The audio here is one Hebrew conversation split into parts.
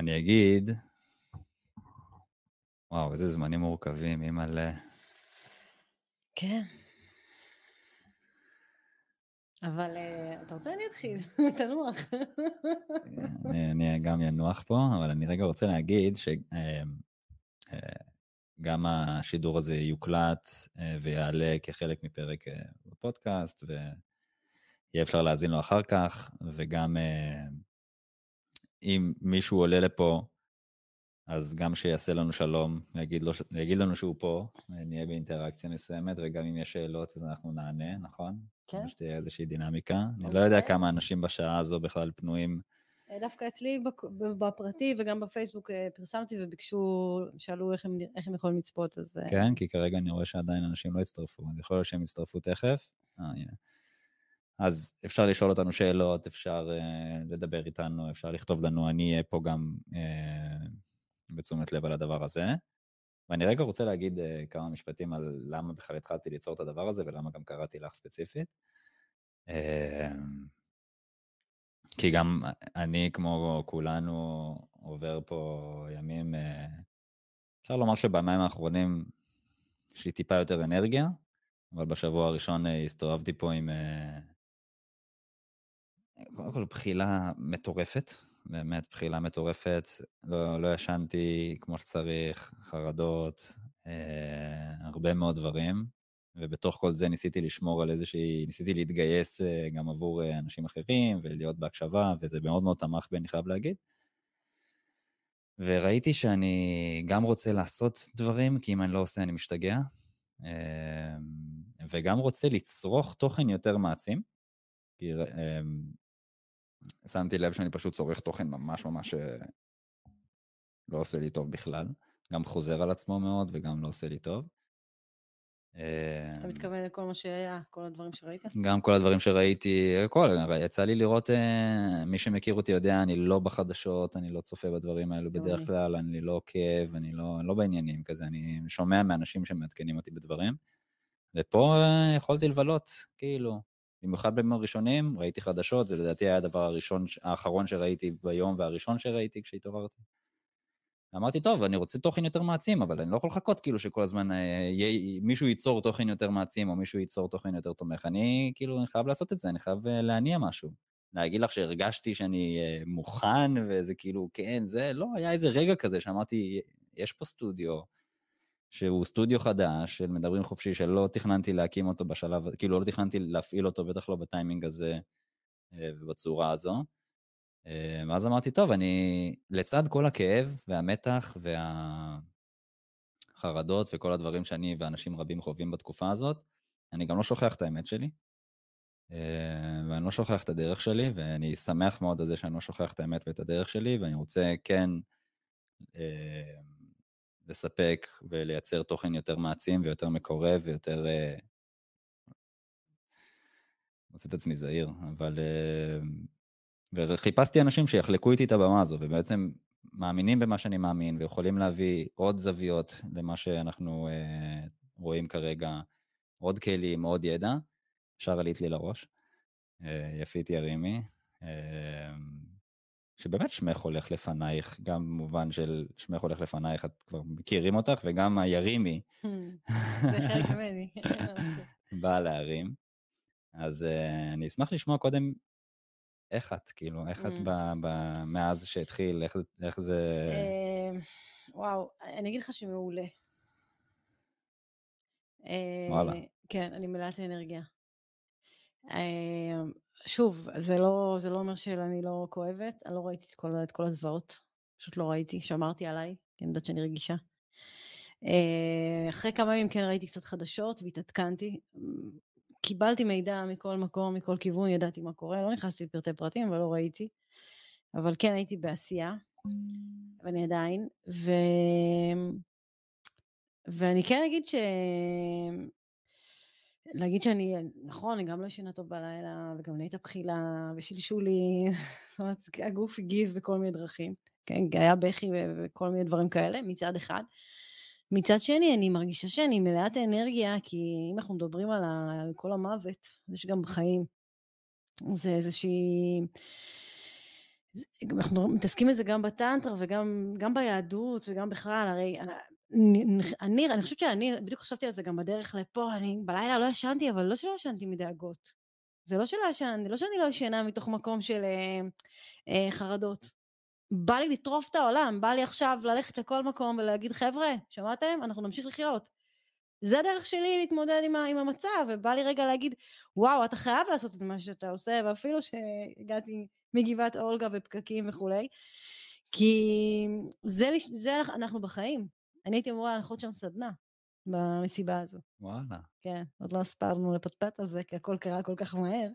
אני אגיד, וואו, איזה זמנים מורכבים, אימא'לה. כן. אבל אתה רוצה אני אתחיל, תנוח. אני גם ינוח פה, אבל אני רגע רוצה להגיד שגם השידור הזה יוקלט ויעלה כחלק מפרק בפודקאסט, ויהיה אפשר להאזין לו אחר כך, וגם אם מישהו עולה לפה, אז גם שיעשה לנו שלום, יגיד לנו שהוא פה, נהיה באינטראקציה מסוימת, וגם אם יש שאלות אז אנחנו נענה, נכון? כן. שתהיה איזושהי דינמיקה. אני לא יודע אוקיי. כמה אנשים בשעה הזו בכלל פנויים. דווקא אצלי בפרטי וגם בפייסבוק פרסמתי וביקשו, שאלו איך הם יכולים לצפות, אז... כן, כי כרגע אני רואה שעדיין אנשים לא הצטרפו, אז יכול להיות שהם יצטרפו תכף. הנה. אז אפשר לשאול אותנו שאלות, אפשר לדבר איתנו, אפשר לכתוב לנו, אני אהיה פה גם בתשומת לב על הדבר הזה. ואני רגע רוצה להגיד כמה משפטים על למה בכלל התחלתי ליצור את הדבר הזה, ולמה גם קראתי לך ספציפית. כי גם אני, כמו כולנו, עובר פה ימים, אפשר לומר שבימים האחרונים יש לי טיפה יותר אנרגיה, אבל בשבוע הראשון הסתובבתי פה עם, קודם כל, בחילה מטורפת, באמת בחילה מטורפת, לא ישנתי כמו שצריך, חרדות, הרבה מאוד דברים, ובתוך כל זה ניסיתי לשמור על ניסיתי להתגייס גם עבור אנשים אחרים, ולהיות בהקשבה, וזה מאוד מאוד תמך בי, אני חייב להגיד. וראיתי שאני גם רוצה לעשות דברים, כי אם אני לא עושה אני משתגע, וגם רוצה לצרוך תוכן יותר מעצים, כי שמתי לב שאני פשוט צורך תוכן ממש ממש לא עושה לי טוב בכלל, גם חוזר על עצמו מאוד וגם לא עושה לי טוב. אתה מתכוון לכל מה שהיה, כל הדברים שראית? גם כל הדברים שראיתי, יצא לי לראות, מי שמכיר אותי יודע, אני לא בחדשות, אני לא צופה בדברים האלו בדרך כלל, אני לא עוקב, אני לא בעניינים כזה, אני שומע מאנשים שמעדכנים אותי בדברים, ופה יכולתי לבלות, כאילו, במיוחד בימים הראשונים, ראיתי חדשות, זה לדעתי היה הדבר האחרון שראיתי ביום, והראשון שראיתי כשהתעוררתי. אמרתי, טוב, אני רוצה תוכן יותר מעצים, אבל אני לא יכול לחכות כאילו שכל הזמן מישהו ייצור תוכן יותר מעצים, או מישהו ייצור תוכן יותר תומך. אני חייב לעשות את זה, אני חייב להניע משהו. להגיד לך שהרגשתי שאני מוכן, וזה כאילו, כן, זה, לא, היה איזה רגע כזה שאמרתי, יש פה סטודיו, שהוא סטודיו חדש, של מדברים חופשי, שלא תכננתי להקים אותו בשלב, כאילו לא תכננתי להפעיל אותו, בטח לא בטיימינג הזה, ובצורה הזו. ואז אמרתי, טוב, אני לצד כל הכאב והמתח והחרדות וכל הדברים שאני ואנשים רבים חווים בתקופה הזאת, אני גם לא שוכח את האמת שלי, ואני לא שוכח את הדרך שלי, ואני שמח מאוד על זה שאני לא שוכח את האמת ואת הדרך שלי, ואני רוצה כן לספק ולייצר תוכן יותר מעצים ויותר מקורב ויותר... מוצא את עצמי זהיר, אבל... וחיפשתי אנשים שיחלקו איתי את הבמה הזו, ובעצם מאמינים במה שאני מאמין, ויכולים להביא עוד זוויות למה שאנחנו רואים כרגע, עוד כלים, עוד ידע. ישר עלית לי לראש. יפית ירימי, שבאמת שמך הולך לפנייך, גם במובן של שמך הולך לפנייך, את כבר מכירים אותך, וגם הירימי. זה חלק ממני. באה להרים. אז אני אשמח לשמוע קודם, איך את, כאילו, איך את מאז שהתחיל, איך זה... וואו, אני אגיד לך שמעולה. וואלה. כן, אני מלאת אנרגיה. שוב, זה לא אומר שאני לא כואבת, אני לא ראיתי את כל הזוועות, פשוט לא ראיתי, שמרתי עליי, כי אני יודעת שאני רגישה. אחרי כמה ימים כן ראיתי קצת חדשות והתעדכנתי, קיבלתי מידע מכל מקום, מכל כיוון, ידעתי מה קורה, לא נכנסתי לפרטי פרטים, אבל לא ראיתי, אבל כן הייתי בעשייה, ואני עדיין, ואני כן אגיד להגיד שאני, נכון, אני גם לא ישנה טוב בלילה, וגם נהיית בחילה, ושלשו לי, זאת אומרת, הגוף הגיב בכל מיני דרכים, כן, היה בכי וכל מיני דברים כאלה, מצד אחד. מצד שני, אני מרגישה שאני מלאת אנרגיה, כי אם אנחנו מדברים על כל המוות, יש גם בחיים, זה אנחנו מתעסקים בזה גם בטנטרה וגם ביהדות וגם בכלל, הרי אני חושבת שאני, בדיוק חשבתי על זה גם בדרך לפה, אני בלילה לא ישנתי, אבל לא שלא ישנתי מדאגות. זה לא שאני לא ישנה מתוך מקום של חרדות. בא לי לטרוף את העולם, בא לי עכשיו ללכת לכל מקום ולהגיד, חבר'ה, שמעתם? אנחנו נמשיך לחיות. זה הדרך שלי להתמודד עם המצב, ובא לי רגע להגיד, וואו, אתה חייב לעשות את מה שאתה עושה, ואפילו שהגעתי מגבעת אולגה ופקקים וכולי, כי זה אנחנו בחיים. אני הייתי אמורה להנחות שם סדנה במסיבה הזו. וואלה. כן, עוד לא הספרנו לפטפט על זה, כי הכל קרה כל כך מהר.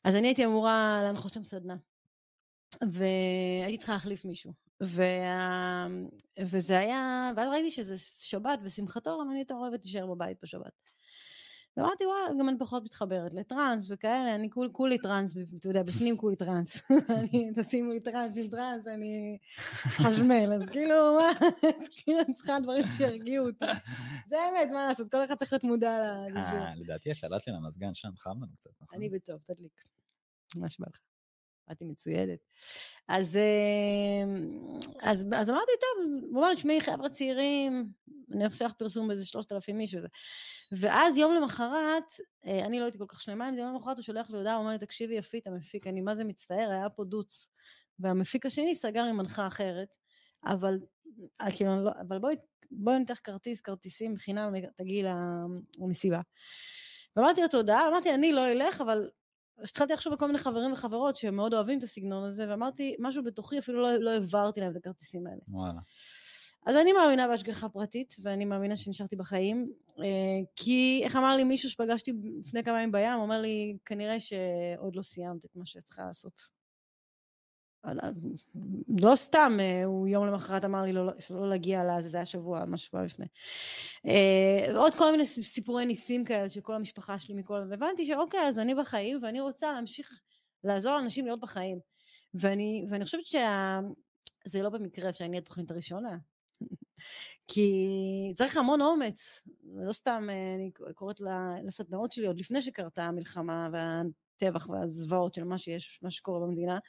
אז אני הייתי אמורה להנחות שם סדנה. והייתי צריכה להחליף מישהו, וזה היה, ואז ראיתי שזה שבת ושמחת תורה, אני יותר אוהבת להישאר בבית בשבת. ואמרתי, וואלה, גם אני פחות מתחברת לטרנס וכאלה, אני כולי טרנס, אתה יודע, בפנים כולי טרנס. תשימו לי טרנס עם טרנס, אני חשמל, אז כאילו, מה, כאילו אני צריכה דברים שירגיעו אותי. זה האמת, מה לעשות, כל אחד צריך להיות מודע לזה. לדעתי השלט של המזגן שם חם לנו קצת, נכון? אני בטוב, תדליק. מה שבא לך. באתי מצוידת. אז אמרתי, טוב, בואו נשמעי חבר'ה צעירים, אני עושה לך פרסום באיזה 3,000 איש וזה. ואז יום למחרת, אני לא הייתי כל כך שלמה עם זה, יום למחרת הוא שולח לי הודעה, הוא אומר לי, תקשיבי יפית, המפיק, אני מה זה מצטער, היה פה דוץ, והמפיק השני סגר עם מנחה אחרת, אבל בואי נתך כרטיסים בחינם, תגיעי למסיבה. ואמרתי לו תודה, אמרתי, אני לא אלך, אבל התחלתי לחשוב בכל מיני חברים וחברות שמאוד אוהבים את הסגנון הזה, ואמרתי, משהו בתוכי, אפילו לא העברתי להם את הכרטיסים האלה. וואלה. אז אני מאמינה בהשגחה פרטית, ואני מאמינה שנשארתי בחיים, כי איך אמר לי מישהו שפגשתי לפני כמה ימים בים, אומר לי, כנראה שעוד לא סיימת את מה שצריכה לעשות. לא סתם, הוא יום למחרת אמר לי לא להגיע לזה, זה היה שבוע, משהו שבוע לפני. עוד כל מיני סיפורי ניסים כאלה של כל המשפחה שלי מכל, והבנתי שאוקיי, אז אני בחיים, ואני רוצה להמשיך לעזור לאנשים להיות בחיים. ואני חושבת שזה לא במקרה שאני התוכנית הראשונה, כי צריך המון אומץ, לא סתם אני קוראת לסדנאות שלי עוד לפני שקרתה המלחמה והטבח והזוועות של מה שקורה במדינה,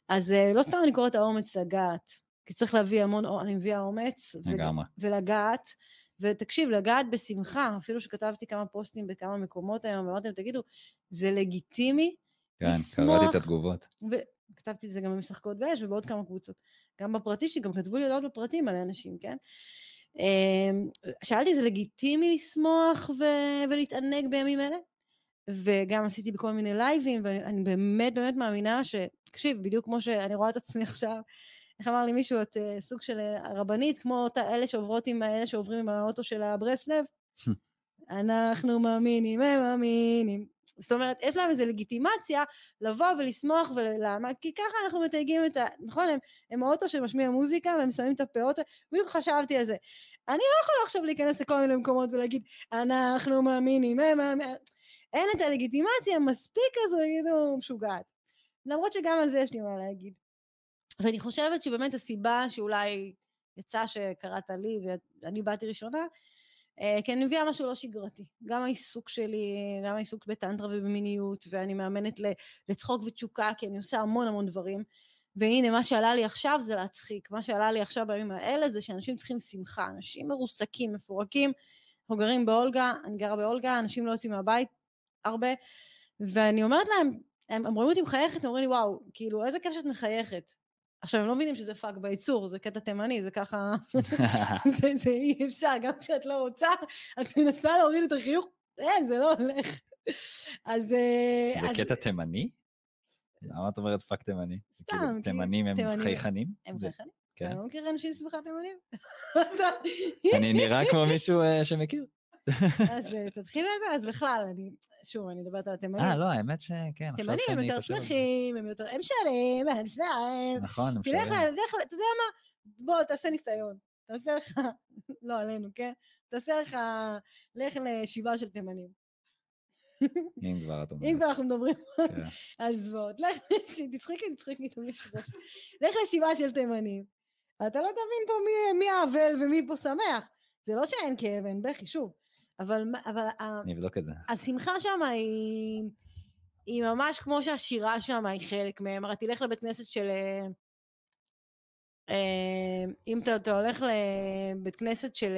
אז לא סתם אני קוראת האומץ לגעת, כי צריך להביא המון, אני מביאה אומץ ולגעת, ותקשיב, לגעת בשמחה, אפילו שכתבתי כמה פוסטים בכמה מקומות היום, ואמרתם, תגידו, זה לגיטימי? כן, קראתי את התגובות. וכתבתי את זה גם במשחקות באש ובעוד כמה קבוצות, גם בפרטי, שגם כתבו לי הודעות בפרטים על האנשים, כן? שאלתי, זה לגיטימי לשמוח ולהתענג בימים אלה? וגם עשיתי בכל מיני לייבים, ואני באמת באמת מאמינה תקשיב, בדיוק כמו שאני רואה את עצמי עכשיו, איך אמר לי מישהו, את סוג של רבנית, כמו אלה שעוברות עם אלה שעוברים עם האוטו של הברסלב, אנחנו מאמינים, הם מאמינים. זאת אומרת, יש להם איזו לגיטימציה לבוא ולשמוח ולמה, כי ככה אנחנו מתייגים נכון, הם האוטו שמשמיע מוזיקה, והם שמים את הפאות, בדיוק חשבתי על זה. אני לא יכולה עכשיו להיכנס לכל מיני מקומות ולהגיד, אנחנו מאמינים, הם מאמינים. אין את הלגיטימציה, מספיק כזו, משוגעת. למרות שגם על זה יש לי מה להגיד. ואני חושבת שבאמת הסיבה שאולי יצא שקראת לי, ואני באתי ראשונה, כי אני מביאה משהו לא שגרתי. גם העיסוק שלי, גם העיסוק בטנטרה ובמיניות, ואני מאמנת לצחוק ותשוקה, כי אני עושה המון המון דברים. והנה, מה שעלה לי עכשיו זה להצחיק. מה שעלה לי עכשיו בימים האלה זה שאנשים צריכים שמחה. אנשים מרוסקים, מפורקים. אנחנו גרים באולגה, אני גרה באולגה, אנשים לא יוצאים מהבית הרבה, ואני אומרת להם, הם רואים אותי מחייכת, הם אומרים לי, וואו, כאילו, איזה כיף שאת מחייכת. עכשיו, הם לא מבינים שזה פאק בייצור, זה קטע תימני, זה ככה, זה אי אפשר, גם כשאת לא רוצה, את מנסה להוריד את החיוך, אין, זה לא הולך. זה קטע תימני? למה את אומרת פאק תימני? סתם. תימנים הם חייכנים? הם חייכנים? אני לא מכיר אנשים שמחה תימנים. אני נראה כמו מישהו שמכיר. אז תתחיל לזה, אז בכלל, שוב, אני מדברת על התימנים. לא, האמת שכן. תימנים הם יותר שמחים, הם שרים, הם שמחים. נכון, הם שרים. אתה יודע מה? בוא, תעשה ניסיון. תעשה לך, לא עלינו, כן? תעשה לך, לך לשבעה של תימנים. אם כבר, את אומרת. אם כבר אנחנו מדברים על זוועות. תצחיקי, תוריש ראש. לך לשבעה של תימנים. אתה לא תבין פה מי האבל ומי פה שמח. זה לא שאין כאב, אין בכי, שוב. אבל נבדוק את זה. השמחה שם היא היא ממש כמו שהשירה שם היא חלק מהם, הרי תלך לבית כנסת של... אם אתה הולך לבית כנסת של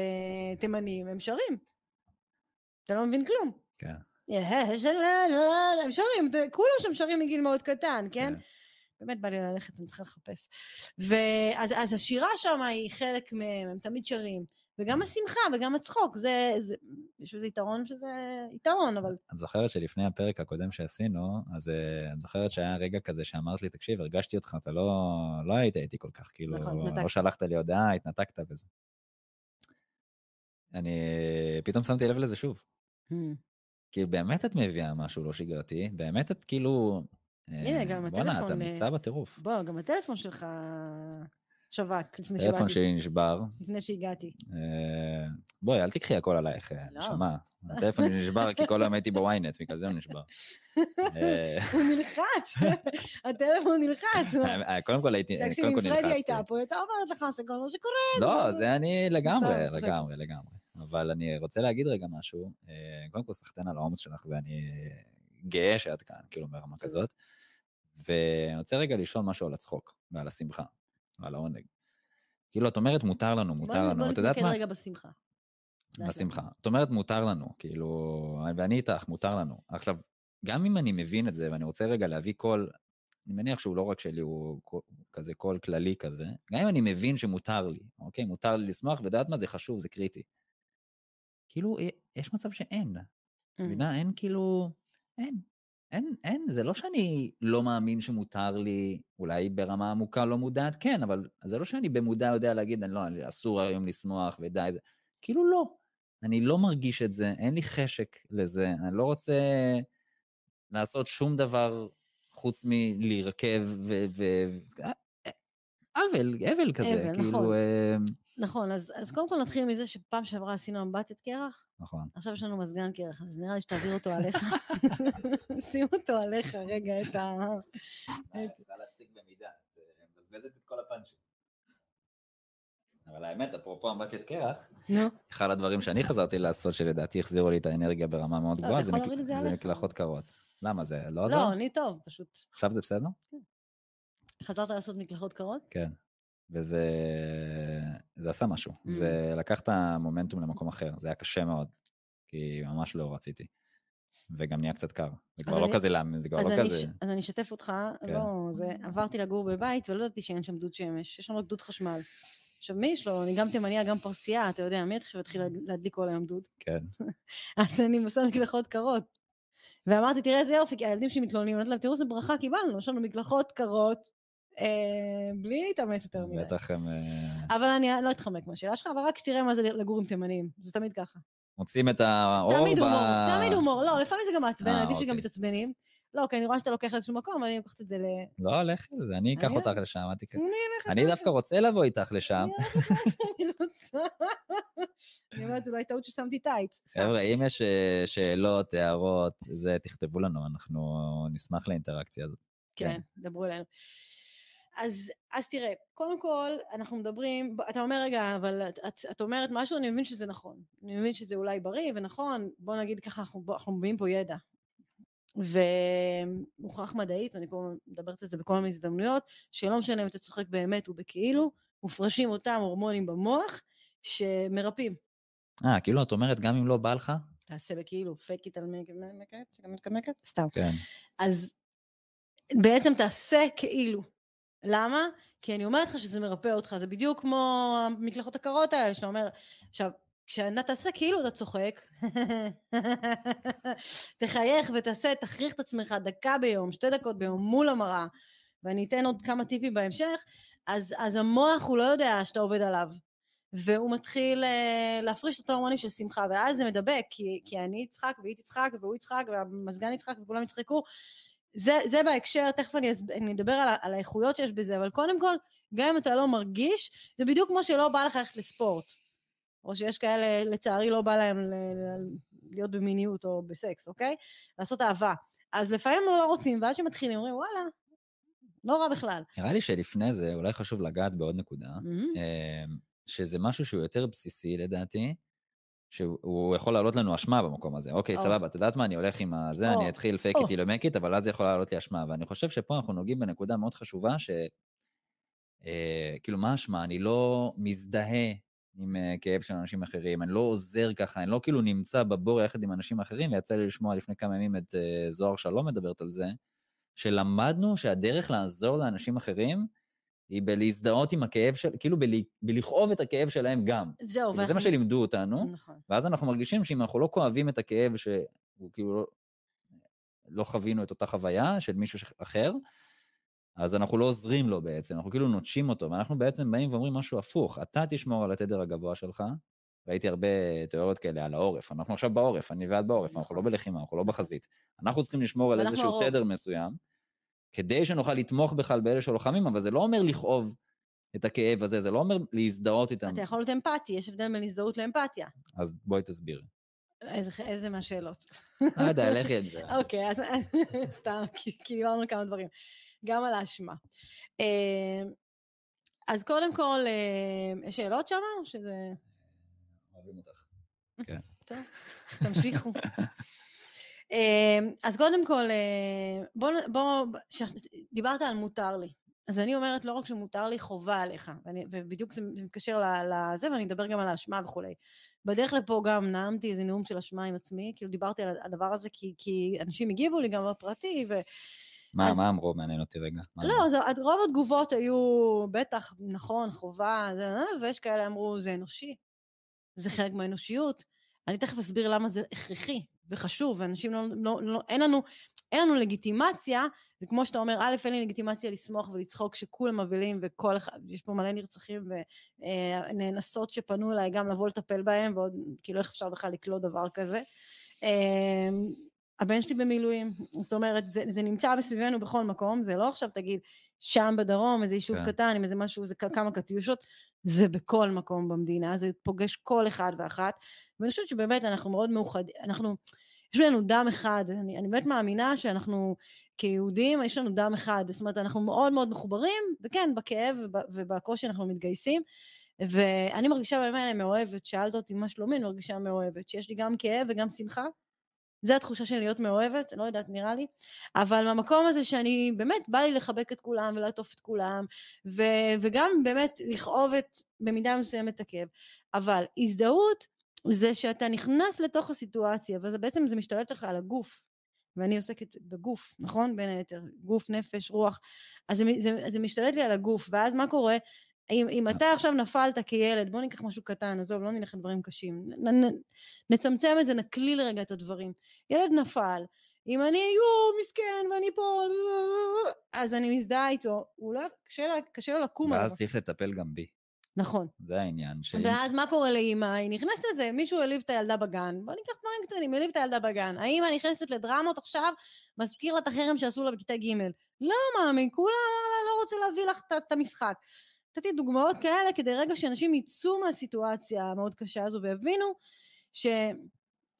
תימנים, הם שרים. אתה לא מבין כלום. כן. הם שרים, כולם שם שרים מגיל מאוד קטן, כן? באמת בא לי ללכת, אני צריכה לחפש. ואז השירה שם היא חלק מהם, הם תמיד שרים. וגם השמחה וגם הצחוק, יש איזה יתרון שזה יתרון, אבל... את זוכרת שלפני הפרק הקודם שעשינו, אז את זוכרת שהיה רגע כזה שאמרת לי, תקשיב, הרגשתי אותך, אתה לא היית איתי כל כך, כאילו, לא שלחת לי הודעה, התנתקת בזה. אני פתאום שמתי לב לזה שוב. כאילו, באמת את מביאה משהו לא שגרתי, באמת את כאילו... הנה, גם הטלפון... בוא'נה, אתה מצא בטירוף. בוא, גם הטלפון שלך שווק, לפני שבאתי. הטלפון שלי נשבר. לפני שהגעתי. בואי, אל תקחי הכל עלייך, נשמה. הטלפון שלי נשבר, כי כל היום הייתי בוויינט, בגלל זה הוא נשבר. הוא נלחץ, הטלפון נלחץ. קודם כל הייתי, קודם כל נלחצתי. פרדי הייתה פה, אתה אומרת לך שכל מה שקורה. לא, זה אני לגמרי. אבל אני רוצה להגיד רגע משהו, קודם כל סחטן על העומס שלך, ואני גאה שאת כאן, כאילו ברמה כזאת, ואני רוצה רגע לשאול משהו על הצחוק, ועל השמחה, ועל העונג. כאילו, את אומרת, מותר לנו. בוא נתמקד רגע בשמחה. בשמחה. את אומרת, מותר לנו, כאילו, ואני איתך, מותר לנו. עכשיו, גם אם אני מבין את זה, ואני רוצה רגע להביא קול, אני מניח שהוא לא רק שלי, הוא כזה קול כללי כזה, גם אם אני מבין שמותר לי, אוקיי? מותר לי לשמוח, ודעת מה זה חשוב, זה קריטי. כאילו, יש מצב שאין. מבינה? אין כאילו, אין, זה לא שאני לא מאמין שמותר לי, אולי ברמה עמוקה לא מודעת, כן, אבל זה לא שאני במודע יודע להגיד, אסור היום לשמוח ודי, זה, כאילו לא, אני לא מרגיש את זה, אין לי חשק לזה, אני לא רוצה לעשות שום דבר חוץ מלהירקב אבל כזה, כאילו... נכון, אז קודם כל נתחיל מזה שפעם שעברה עשינו אמבטת קרח. נכון. עכשיו יש לנו מזגן קרח, אז נראה לי שתעביר אותו עליך. שים אותו עליך רגע את ה... צריכה להצחיק במידה, זה מבזבזת את כל הפאנצ'ים. אבל האמת, אפרופו אמבטת קרח, אחד הדברים שאני חזרתי לעשות, שלדעתי החזירו לי את האנרגיה ברמה מאוד גבוהה, זה מקלחות קרות. למה זה? לא עזר? לא, אני טוב, פשוט. עכשיו זה בסדר? כן. חזרת לעשות מקלחות קרות? כן. וזה עשה משהו, זה לקח את המומנטום למקום אחר, זה היה קשה מאוד, כי ממש לא רציתי, וגם נהיה קצת קר, זה כבר לא כזה למה, זה כבר לא כזה. אז אני אשתף אותך, עברתי לגור בבית, ולא ידעתי שאין שם דוד שמש, יש שם רק דוד חשמל. עכשיו מי יש לו, אני גם תימניה, גם פרסייה, אתה יודע, מי עכשיו התחיל להדליק כל היום דוד? כן. אז אני עושה מקלחות קרות, ואמרתי, תראה איזה יופי, כי הילדים שמתלוננים, אני אומרת להם, תראו איזה ברכה קיבלנו, יש לנו מקלחות קרות, בלי להתאמץ יותר מדי. בטח הם... אבל אני לא אתחמק מהשאלה שלך, אבל רק שתראה מה זה לגור עם תימנים, זה תמיד ככה. מוצאים את האור תמיד הומור, לא, לפעמים זה גם מעצבן, עדיף שגם מתעצבנים. לא, כי אני רואה שאתה לוקח לאיזשהו מקום, ואני לוקחת את זה לא, לך לזה, אני אקח אותך לשם, אני דווקא רוצה לבוא איתך לשם. אני רוצה. אני אומרת, אולי טעות ששמתי טייץ. חבר'ה, אם יש שאלות, הערות, זה תכתבו לנו, אנחנו נשמח לאינטראקציה הזאת. כן, דברו אלינו. אז תראה, קודם כל, אנחנו מדברים, אתה אומר רגע, אבל את אומרת משהו, אני מבין שזה נכון. אני מבין שזה אולי בריא ונכון, בוא נגיד ככה, אנחנו מביאים פה ידע. ומוכח מדעית, ואני פה מדברת על זה בכל מיני הזדמנויות, שלא משנה אם אתה צוחק באמת ובכאילו, מופרשים אותם הורמונים במוח, שמרפאים. כאילו את אומרת, גם אם לא בא לך? תעשה בכאילו, fake it על מקת, סתם. כן. אז בעצם תעשה כאילו. למה? כי אני אומרת לך שזה מרפא אותך, זה בדיוק כמו המקלחות הקרות האלה, שאתה אומר, עכשיו, כשאתה תעשה כאילו אתה צוחק, תחייך ותעשה, תכריח את עצמך דקה ביום, 2 דקות ביום מול המראה, ואני אתן עוד כמה טיפים בהמשך, אז המוח הוא לא יודע שאתה עובד עליו, והוא מתחיל להפריש את ההורמונים של שמחה, ואז זה מדבק, כי אני יצחק והיא תצחק והוא יצחק והמזגן יצחק וכולם יצחקו, זה בהקשר, תכף אני אדבר על האיכויות שיש בזה, אבל קודם כל, גם אם אתה לא מרגיש, זה בדיוק כמו שלא בא לך ללכת לספורט, או שיש כאלה, לצערי לא בא להם להיות במיניות או בסקס, אוקיי? לעשות אהבה. אז לפעמים לא רוצים, ואז שמתחילים, אומרים, וואלה, לא רע בכלל. נראה לי שלפני זה, אולי חשוב לגעת בעוד נקודה, שזה משהו שהוא יותר בסיסי לדעתי, שהוא יכול לעלות לנו אשמה במקום הזה. אוקיי, סבבה, את יודעת מה, אני הולך עם זה, אני אתחיל fake it till you make it, אבל אז זה יכול לעלות לי אשמה. ואני חושב שפה אנחנו נוגעים בנקודה מאוד חשובה, כאילו, מה אשמה? אני לא מזדהה עם כאב של אנשים אחרים, אני לא עוזר ככה, אני לא כאילו נמצא בבור יחד עם אנשים אחרים, ויצא לי לשמוע לפני כמה ימים את זוהר שלום מדברת על זה, שלמדנו שהדרך לעזור לאנשים אחרים, היא בלהזדהות עם הכאב של, כאילו בלכאוב את הכאב שלהם גם. זהו. וזה מה שלימדו אותנו, נכון. ואז אנחנו מרגישים שאם אנחנו לא כואבים את הכאב שהוא כאילו לא חווינו את אותה חוויה של מישהו אחר, אז אנחנו לא עוזרים לו בעצם, אנחנו כאילו נוטשים אותו, ואנחנו בעצם באים ואומרים משהו הפוך, אתה תשמור על התדר הגבוה שלך, ראיתי הרבה תיאוריות כאלה על העורף, אנחנו עכשיו בעורף, אני ועד בעורף, אנחנו לא בלחימה, אנחנו לא בחזית, אנחנו צריכים לשמור על איזשהו תדר מסוים, כדי שנוכל לתמוך בכלל באלה שלוחמים, אבל זה לא אומר לכאוב את הכאב הזה, זה לא אומר להזדהות איתם. אתה יכול להיות אמפתי, יש הבדל בין הזדהות לאמפתיה. אז בואי תסביר. איזה מהשאלות? לא יודע, לכי את זה. אוקיי, אז סתם, כי דיברנו כמה דברים. גם על האשמה. אז קודם כל, יש שאלות שם, או שזה... אוהבים אותך. כן. טוב, תמשיכו. אז קודם כל, דיברת על מותר לי. אז אני אומרת, לא רק שמותר לי, חובה עליך. ובדיוק זה מתקשר לזה, ואני אדבר גם על האשמה וכולי. בדרך לפה גם נעמתי איזה נאום של אשמה עם עצמי, כאילו דיברתי על הדבר הזה, כי אנשים הגיבו לי גם בפרטי, מה אמרו? מעניין אותי רגע. לא, רוב התגובות היו, בטח, נכון, חובה, ויש כאלה אמרו, זה אנושי. זה חלק מהאנושיות. אני תכף אסביר למה זה הכרחי וחשוב, ואנשים אין לנו לגיטימציה, זה כמו שאתה אומר, א', אין לי לגיטימציה לשמוח ולצחוק כשכולם מבלים, וכל אחד, יש פה מלא נרצחים ונאנסות שפנו אליי גם לבוא לטפל בהם, ועוד כאילו איך אפשר בכלל לקלוט דבר כזה. הבן שלי במילואים, זאת אומרת, זה נמצא בסביבנו בכל מקום, זה לא עכשיו תגיד, שם בדרום, איזה יישוב קטן, עם איזה משהו, זה כמה קטיושות, זה בכל מקום במדינה, זה פוגש כל אחד ואחת, ואני חושבת שבאמת אנחנו מאוד מאוחדים, יש לנו דם אחד, אני באמת מאמינה שאנחנו כיהודים, יש לנו דם אחד, זאת אומרת, אנחנו מאוד מאוד מחוברים, וכן, בכאב ובקושי אנחנו מתגייסים, ואני מרגישה באמת מאוהבת, שאלת אותי מה שלומי, אני מרגישה מאוהבת, שיש לי גם כאב וגם שמחה, זה התחושה של להיות מאוהבת, לא יודעת, נראה לי, אבל במקום הזה שאני באמת בא לי לחבק את כולם ולעטוף את כולם, וגם באמת לכאוב במידה מסוימת את הכאב, אבל הזדהות זה שאתה נכנס לתוך הסיטואציה, וזה בעצם זה משתלט לך על הגוף, ואני עוסקת בגוף, נכון? בין היתר, גוף, נפש, רוח, אז זה משתלט לי על הגוף, ואז מה קורה? אם אתה עכשיו נפלת כילד, בוא ניקח משהו קטן, עזוב, לא נלך לדברים קשים, נצמצם את זה, נקליל רגע את הדברים. ילד נפל, אם אני, מסכן, ואני פה, אז אני מזדהה איתו, אולי קשה לו לקום עליו. ואז צריך לטפל גם בי. נכון. זה העניין. ואז מה קורה לאמא? היא נכנסת לזה, מישהו הליב את הילדה בגן, בוא ניקח דברים קטנים, הליב את הילדה בגן, האמא נכנסת לדרמות עכשיו, מזכיר לה את החרם שעשו לה בכיתה ג' לא מאמין, כולה לא רוצה להביא לך את המשחק. נתתי דוגמאות כאלה כדי רגע שאנשים יצאו מהסיטואציה המאוד קשה הזו והבינו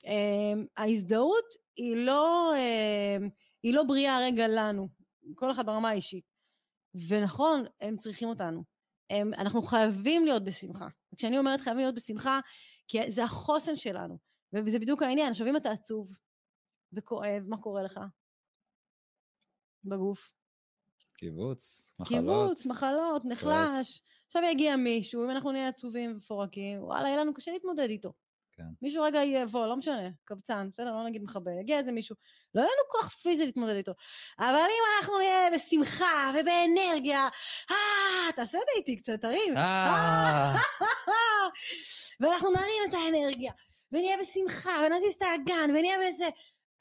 שההזדהות היא לא בריאה רגע לנו, כל אחד ברמה האישית. ונכון, הם צריכים אותנו. אנחנו חייבים להיות בשמחה. וכשאני אומרת חייבים להיות בשמחה, כי זה החוסן שלנו. וזה בדיוק העניין. עכשיו אם אתה עצוב וכואב, מה קורה לך? בגוף. קיבוץ, מחלות, נחלש. עכשיו יגיע מישהו, אם אנחנו נהיה עצובים ופורקים, וואלה, יהיה לנו קשה להתמודד איתו. כן. מישהו רגע יבוא, לא משנה, קבצן, בסדר, לא נגיד מחבל, יגיע איזה מישהו, לא יהיה לנו כוח פיזי להתמודד איתו. אבל אם אנחנו נהיה בשמחה ובאנרגיה, תעשה את זה איתי קצת, תרים. ואנחנו נרים את האנרגיה, ונהיה בשמחה, ונזיז את האגן, ונהיה בזה.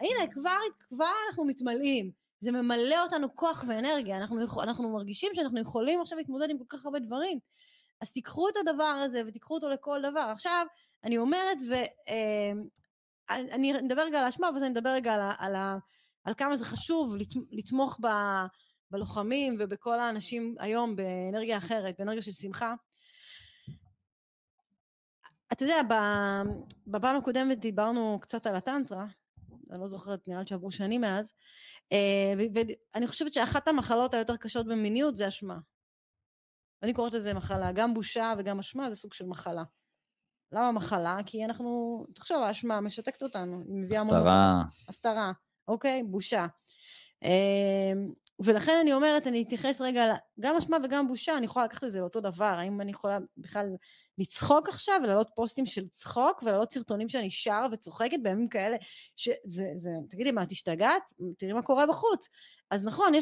הנה, כבר אנחנו מתמלאים. זה ממלא אותנו כוח ואנרגיה, אנחנו מרגישים שאנחנו יכולים עכשיו להתמודד עם כל כך הרבה דברים, אז תיקחו את הדבר הזה ותיקחו אותו לכל דבר. עכשיו אני אומרת, אני אדבר רגע על האשמה, ואז אני אדבר רגע על כמה זה חשוב לתמוך בלוחמים ובכל האנשים היום באנרגיה אחרת, באנרגיה של שמחה. אתה יודע, בפעם הקודמת דיברנו קצת על הטנטרה, אני לא זוכרת, נראה לי שעברו שנים מאז, ואני חושבת שאחת המחלות היותר קשות במיניות זה אשמה. אני קוראת לזה מחלה, גם בושה וגם אשמה זה סוג של מחלה. למה מחלה? כי אנחנו, תחשוב, האשמה משתקת אותנו, היא מביאה הסתרה, אוקיי? בושה. ולכן אני אומרת, אני אתייחס רגע, גם אשמה וגם בושה, אני יכולה לקחת את זה לאותו דבר, האם אני יכולה בכלל לצחוק עכשיו, ולעלות פוסטים של צחוק, ולעלות סרטונים שאני שרה וצוחקת בימים כאלה, תגידי מה, תשתגעת? תראי מה קורה בחוץ. אז נכון,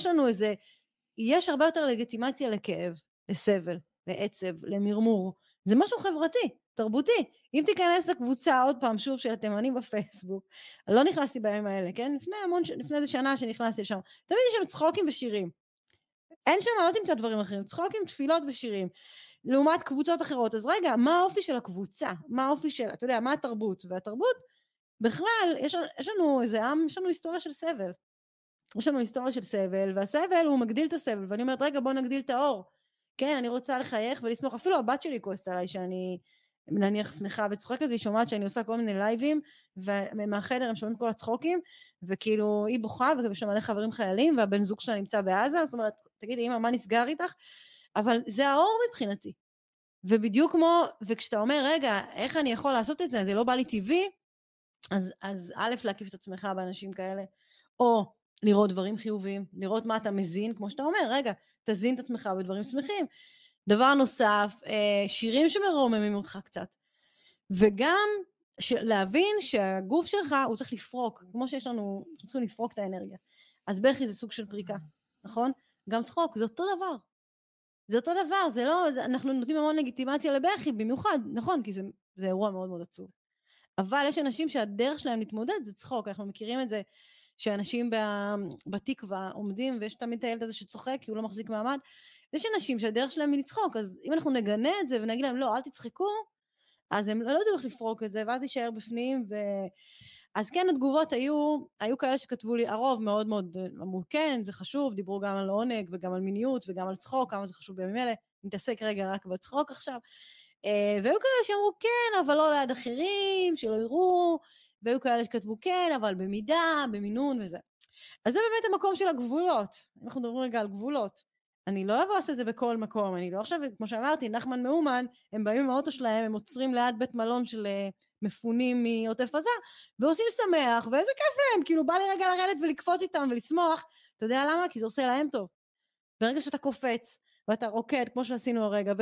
יש הרבה יותר לגיטימציה לכאב, לסבל, לעצב, למרמור, זה משהו חברתי, תרבותי. אם תיכנס לקבוצה עוד פעם שוב של התימנים בפייסבוק, לא נכנסתי בימים האלה, כן? לפני איזה שנה שנכנסתי לשם, תמיד יש שם צחוקים ושירים. אין שם, לא תמצא דברים אחרים, צחוקים, תפילות ושירים. לעומת קבוצות אחרות. אז רגע, מה האופי של הקבוצה? מה האופי של, אתה יודע, מה התרבות? והתרבות, בכלל, יש לנו איזה עם, יש לנו היסטוריה של סבל. יש לנו היסטוריה של סבל, והסבל הוא מגדיל את הסבל, ואני אומרת, רגע, בוא נגדיל את האור. כן, אני רוצה לחייך ולסמוך, אפילו הבת שלי כועסת עליי שאני נניח שמחה וצוחקת, והיא שומעת שאני עושה כל מיני לייבים, ומהחדר הם שומעים כל הצחוקים, וכאילו היא בוכה, ויש מלא חברים חיילים, והבן זוג שלה נמצא בעזה, זאת אומרת, תגידי, אמא, מה נסגר איתך? אבל זה האור מבחינתי. ובדיוק כמו, וכשאתה אומר, רגע, איך אני יכול לעשות את זה? זה לא בא לי טבעי, אז א', להקיף את עצמך באנשים כאלה, או לראות דברים חיוביים, לראות מה אתה מזין, כמו שאתה אומר, רגע, תזין את עצמך בדברים שמחים. דבר נוסף, שירים שמרוממים אותך קצת, וגם להבין שהגוף שלך הוא צריך לפרוק, כמו שיש לנו, צריכים לפרוק את האנרגיה. אז בכי זה סוג של פריקה, נכון? גם צחוק, זה אותו דבר. זה אותו דבר, זה לא, אנחנו נותנים המון לגיטימציה לבכי, במיוחד, נכון, כי זה אירוע מאוד מאוד עצוב. אבל יש אנשים שהדרך שלהם להתמודד זה צחוק, אנחנו מכירים את זה, שאנשים בתקווה עומדים, ויש תמיד את הילד הזה שצוחק, כי הוא לא מחזיק מעמד, יש אנשים שהדרך שלהם היא לצחוק, אז אם אנחנו נגנה את זה ונגיד להם, לא, אל תצחקו, אז הם לא יודעו איך לפרוק את זה, ואז יישאר בפנים, אז כן, התגובות היו כאלה שכתבו לי, הרוב מאוד מאוד אמרו, כן, זה חשוב, דיברו גם על עונג, וגם על מיניות, וגם על צחוק, כמה זה חשוב בימים אלה, נתעסק רגע רק בצחוק עכשיו, והיו כאלה שאמרו, כן, אבל לא ליד אחרים, שלא יראו, והיו כאלה שכתבו, כן, אבל במידה, במינון וזה. אז זה באמת המקום של הגבולות, אנחנו מדברים רגע על גבולות, אני לא אבוא לעשות את זה בכל מקום, אני לא עכשיו, כמו שאמרתי, נחמן מאומן, הם באים עם האוטו שלהם, הם עוצרים ליד בית מלון של מפונים מעוטף עזה, ועושים שמח, ואיזה כיף להם, כאילו בא לי רגע לרדת ולקפוץ איתם ולשמוח, אתה יודע למה? כי זה עושה להם טוב. ברגע שאתה קופץ, ואתה רוקד, כמו שעשינו הרגע,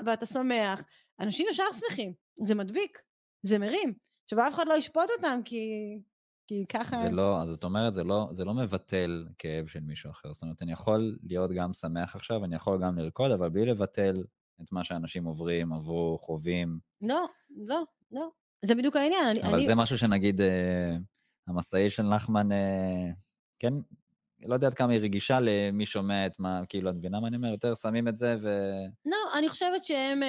ואתה שמח, אנשים ישר שמחים, זה מדביק, זה מרים, עכשיו אף אחד לא ישפוט אותם, כי ככה... זה לא, אז זאת אומרת, זה לא מבטל כאב של מישהו אחר, זאת אומרת, אני יכול להיות גם שמח עכשיו, אני יכול גם לרקוד, אבל בלי לבטל את מה שאנשים עוברים, עברו, חווים. לא, זה בדיוק העניין. אבל זה משהו שנגיד, המסעי של נחמן, כן, לא יודעת כמה היא רגישה למי שומע את מה, כאילו, את מבינה מה אני אומר, יותר שמים את זה לא, אני חושבת שהם,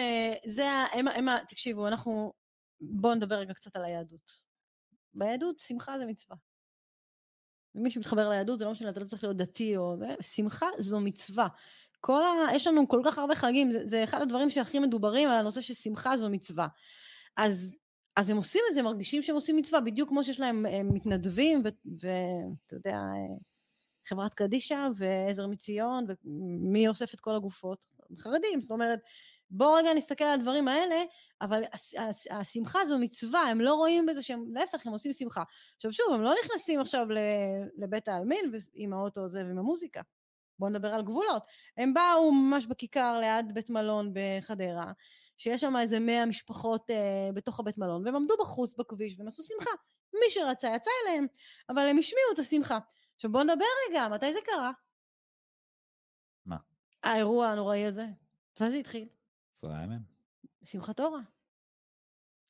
תקשיבו, בואו נדבר רגע קצת על היהדות. ביהדות, שמחה זה מצווה. ומי שמתחבר ליהדות, זה לא משנה, אתה לא צריך להיות דתי או... שמחה זו מצווה. יש לנו כל כך הרבה חגים, זה אחד הדברים שהכי מדוברים על הנושא ששמחה זו מצווה. אז הם עושים את זה, מרגישים שהם עושים מצווה, בדיוק כמו שיש להם מתנדבים, ואתה יודע, חברת קדישה ועזר מציון, ומי אוסף את כל הגופות? חרדים, זאת אומרת, בואו רגע נסתכל על הדברים האלה, אבל השמחה זו מצווה, הם לא רואים בזה שהם, להפך, הם עושים שמחה. עכשיו שוב, הם לא נכנסים עכשיו לבית העלמין, עם האוטו הזה ועם המוזיקה. בואו נדבר על גבולות. הם באו ממש בכיכר ליד בית מלון בחדרה, שיש שם איזה 100 משפחות בתוך הבית מלון, והם עמדו בחוץ בכביש והם עשו שמחה. מי שרצה יצא אליהם, אבל הם השמיעו את השמחה. עכשיו בואו נדבר רגע, מתי זה קרה? מה? האירוע הנוראי הזה. מתי זה התחיל? 10 ימים. שמחת תורה.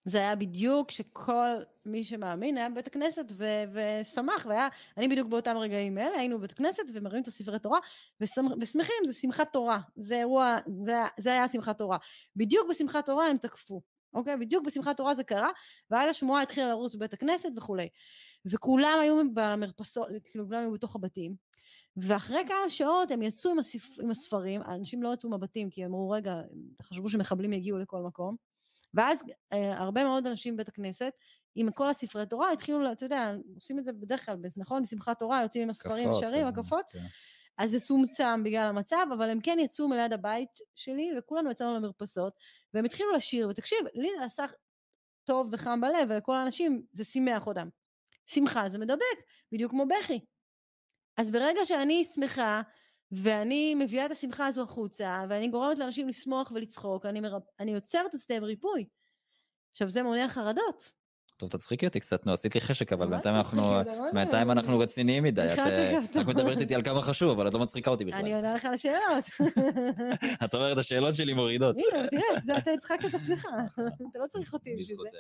זה היה בדיוק שכל מי שמאמין היה בבית הכנסת ושמח, אני בדיוק באותם רגעים האלה, היינו בבית הכנסת ומראים את הספרי תורה, ושמחים, זה שמחת תורה, זה אירוע, זה היה שמחת תורה. בדיוק בשמחת תורה הם תקפו, אוקיי? בדיוק בשמחת תורה זה קרה, ואז השמועה התחילה לרוץ בבית הכנסת וכו'. וכולם היו במרפסות, כאילו כולם היו בתוך הבתים, ואחרי כמה שעות הם יצאו עם הספרים, האנשים לא יצאו מהבתים, כי הם אמרו, רגע, חשבו שמחבלים יגיעו לכל מקום, ואז הרבה מאוד אנשים בבית הכנסת, עם כל הספרי תורה, התחילו, אתה יודע, עושים את זה בדרך כלל, נכון? בשמחת תורה, יוצאים עם הספרים שרים, הקפות, אז זה צומצם בגלל המצב, אבל הם כן יצאו מליד הבית שלי, וכולנו יצאנו למרפסות, והם התחילו לשיר, ותקשיב, לי זה עשה טוב וחם בלב, ולכל האנשים זה שימח אותם. שמחה זה מדבק, בדיוק כמו בכי. אז ברגע שאני שמחה, ואני מביאה את השמחה הזו החוצה, ואני גורמת לאנשים לשמוח ולצחוק, אני יוצרת אצלם ריפוי. עכשיו זה מונע חרדות. טוב, תצחיקי אותי קצת, עשית לי חשק, אבל מה בינתיים אנחנו רציניים מדי. נלחץ את מדברת איתי על כמה חשוב, אבל את לא מצחיקה אותי בכלל. אני עונה לך על השאלות. את אומרת, השאלות שלי מורידות. הנה, תראה, אתה הצחקת את עצמך. אתה לא צריך אותי בשביל זה.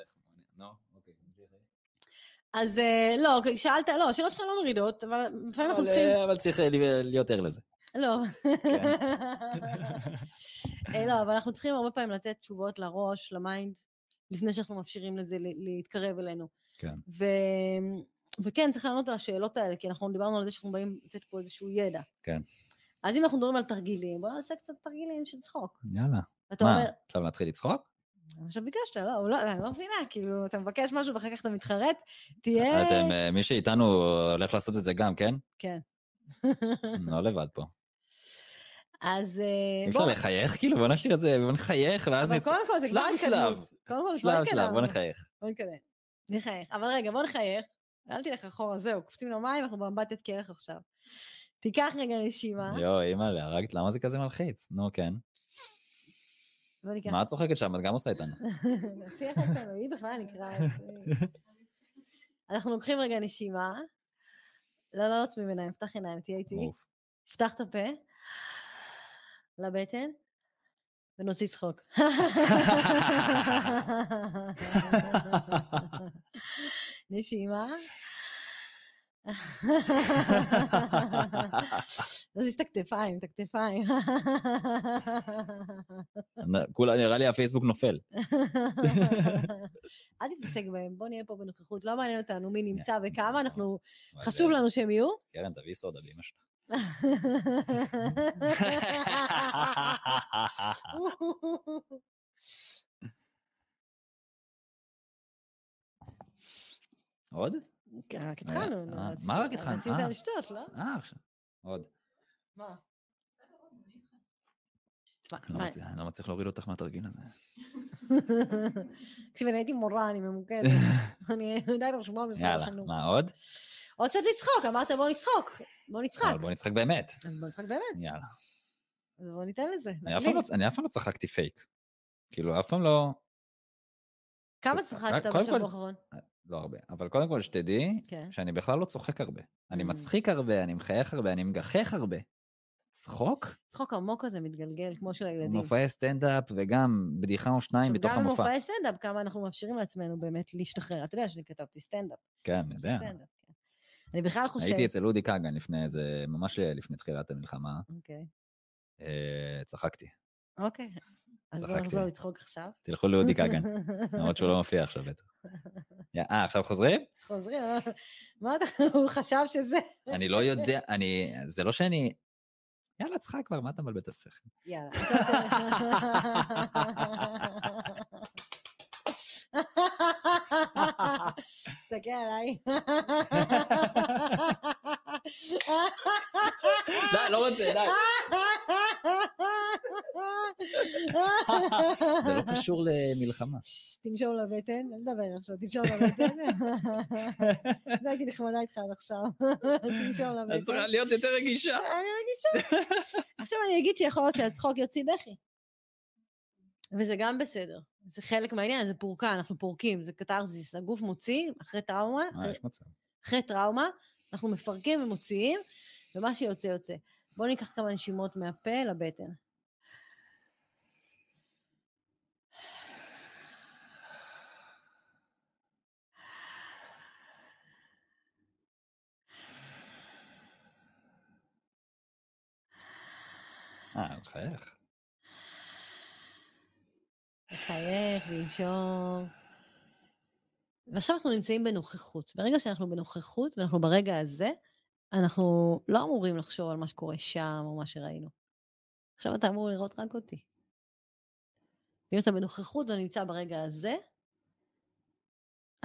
אז לא, שאלת, לא, השאלות שלך לא מורידות, אבל לפעמים אנחנו צריכים... אבל צריך להיות ער לזה. לא. לא, אבל אנחנו צריכים הרבה פעמים לתת תשובות לראש, למיינד, לפני שאנחנו מאפשרים לזה להתקרב אלינו. כן. וכן, צריך לענות על השאלות האלה, כי אנחנו דיברנו על זה שאנחנו באים לתת פה איזשהו ידע. כן. אז אם אנחנו מדברים על תרגילים, בואו נעשה קצת תרגילים של צחוק. יאללה. מה, עכשיו נתחיל לצחוק? עכשיו ביקשת, לא, אני לא מבינה, כאילו, אתה מבקש משהו ואחר כך אתה מתחרט, תהיה... מי שאיתנו הולך לעשות את זה גם, כן? כן. לא לבד פה. אז אפשר לחייך, כאילו, בוא נשאיר את זה, בוא נחייך, ואז אבל קודם כל זה כבר התקדמות. שלב, בוא נחייך. נחייך, אבל רגע, בוא נחייך. אל תלך אחורה, זהו, קופצים למים, אנחנו באמבטת קרח עכשיו. תיקח רגע נשימה. אמא, להרגת, למה זה כזה מלחיץ? נו, כן. מה את צוחקת שם? את גם עושה איתנו. נסיח איתנו, היא בכלל נקרא את זה. אנחנו לוקחים רגע נשימה. לא עוצמים עיניים, פתח עיניים, תהיה איתי. פתח את הפה. לבטן. ונוציא צחוק. נשימה. נזיז את הכתפיים, נראה לי הפייסבוק נופל. אל תתעסק בהם, בוא נהיה פה בנוכחות, לא מעניין אותנו מי נמצא וכמה, חשוב לנו שהם יהיו. קרן, תביא סודה לאמא שלך. עוד? רק התחלנו. מה רק התחלנו? רצים את לשתות, לא? עכשיו. עוד. מה? אני לא מצליח להוריד אותך מהתרגיל הזה. כשאני הייתי מורה, אני ממוקדת. אני עדיין רשומה במשרד החינוך. יאללה, מה עוד? עוד קצת לצחוק, אמרת בוא נצחוק. בוא נצחק. בוא נצחק באמת. בוא נצחק באמת. יאללה. אז בוא ניתן לזה. אני אף פעם לא צחקתי פייק. כאילו, אף פעם לא... כמה צחקת בשבוע האחרון? לא הרבה, אבל קודם כל שתדעי שאני בכלל לא צוחק הרבה. אני מצחיק הרבה, אני מחייך הרבה, אני מגחך הרבה. צחוק? צחוק עמוק הזה מתגלגל, כמו של הילדים. מופעי סטנדאפ וגם בדיחה או שניים בתוך המופע. גם במופעי סטנדאפ, כמה אנחנו מאפשרים לעצמנו באמת להשתחרר. אתה יודע שאני כתבתי סטנדאפ. כן, אני יודע. אני בכלל חושב... הייתי אצל אודי קאגן ממש לפני תחילת המלחמה. אוקיי. צחקתי. אוקיי. אז בוא נחזור לצחוק עכשיו. תלכו לאודי קאגן. למרות שהוא לא מופיע עכשיו בטח. עכשיו חוזרים? חוזרים. מה אתה... הוא חשב שזה... אני לא יודע, זה לא שאני... יאללה, צחק כבר, מה אתה מבלבל את השכל? יאללה. תסתכל עליי. די, לא רוצה, די. זה לא קשור למלחמה. תנשום לבטן, אל תדבר עכשיו, תנשום לבטן. זה הייתי נחמדה איתך עד עכשיו. תנשום לבטן. את צריכה להיות יותר רגישה. אני רגישה. עכשיו אני אגיד שיכול להיות שהצחוק יוציא בכי. וזה גם בסדר. זה חלק מהעניין, זה פורקה, אנחנו פורקים, זה קטרזיס, הגוף מוציא, אחרי טראומה. אחרי טראומה, אנחנו מפרקים ומוציאים, ומה שיוצא יוצא. בואו ניקח כמה נשימות מהפה לבטן. לחייך. לחייך, לנשום. ועכשיו אנחנו נמצאים בנוכחות. ברגע שאנחנו בנוכחות, ואנחנו ברגע הזה, אנחנו לא אמורים לחשוב על מה שקורה שם, או מה שראינו. עכשיו אתה אמור לראות רק אותי. ואם אתה בנוכחות ונמצא ברגע הזה,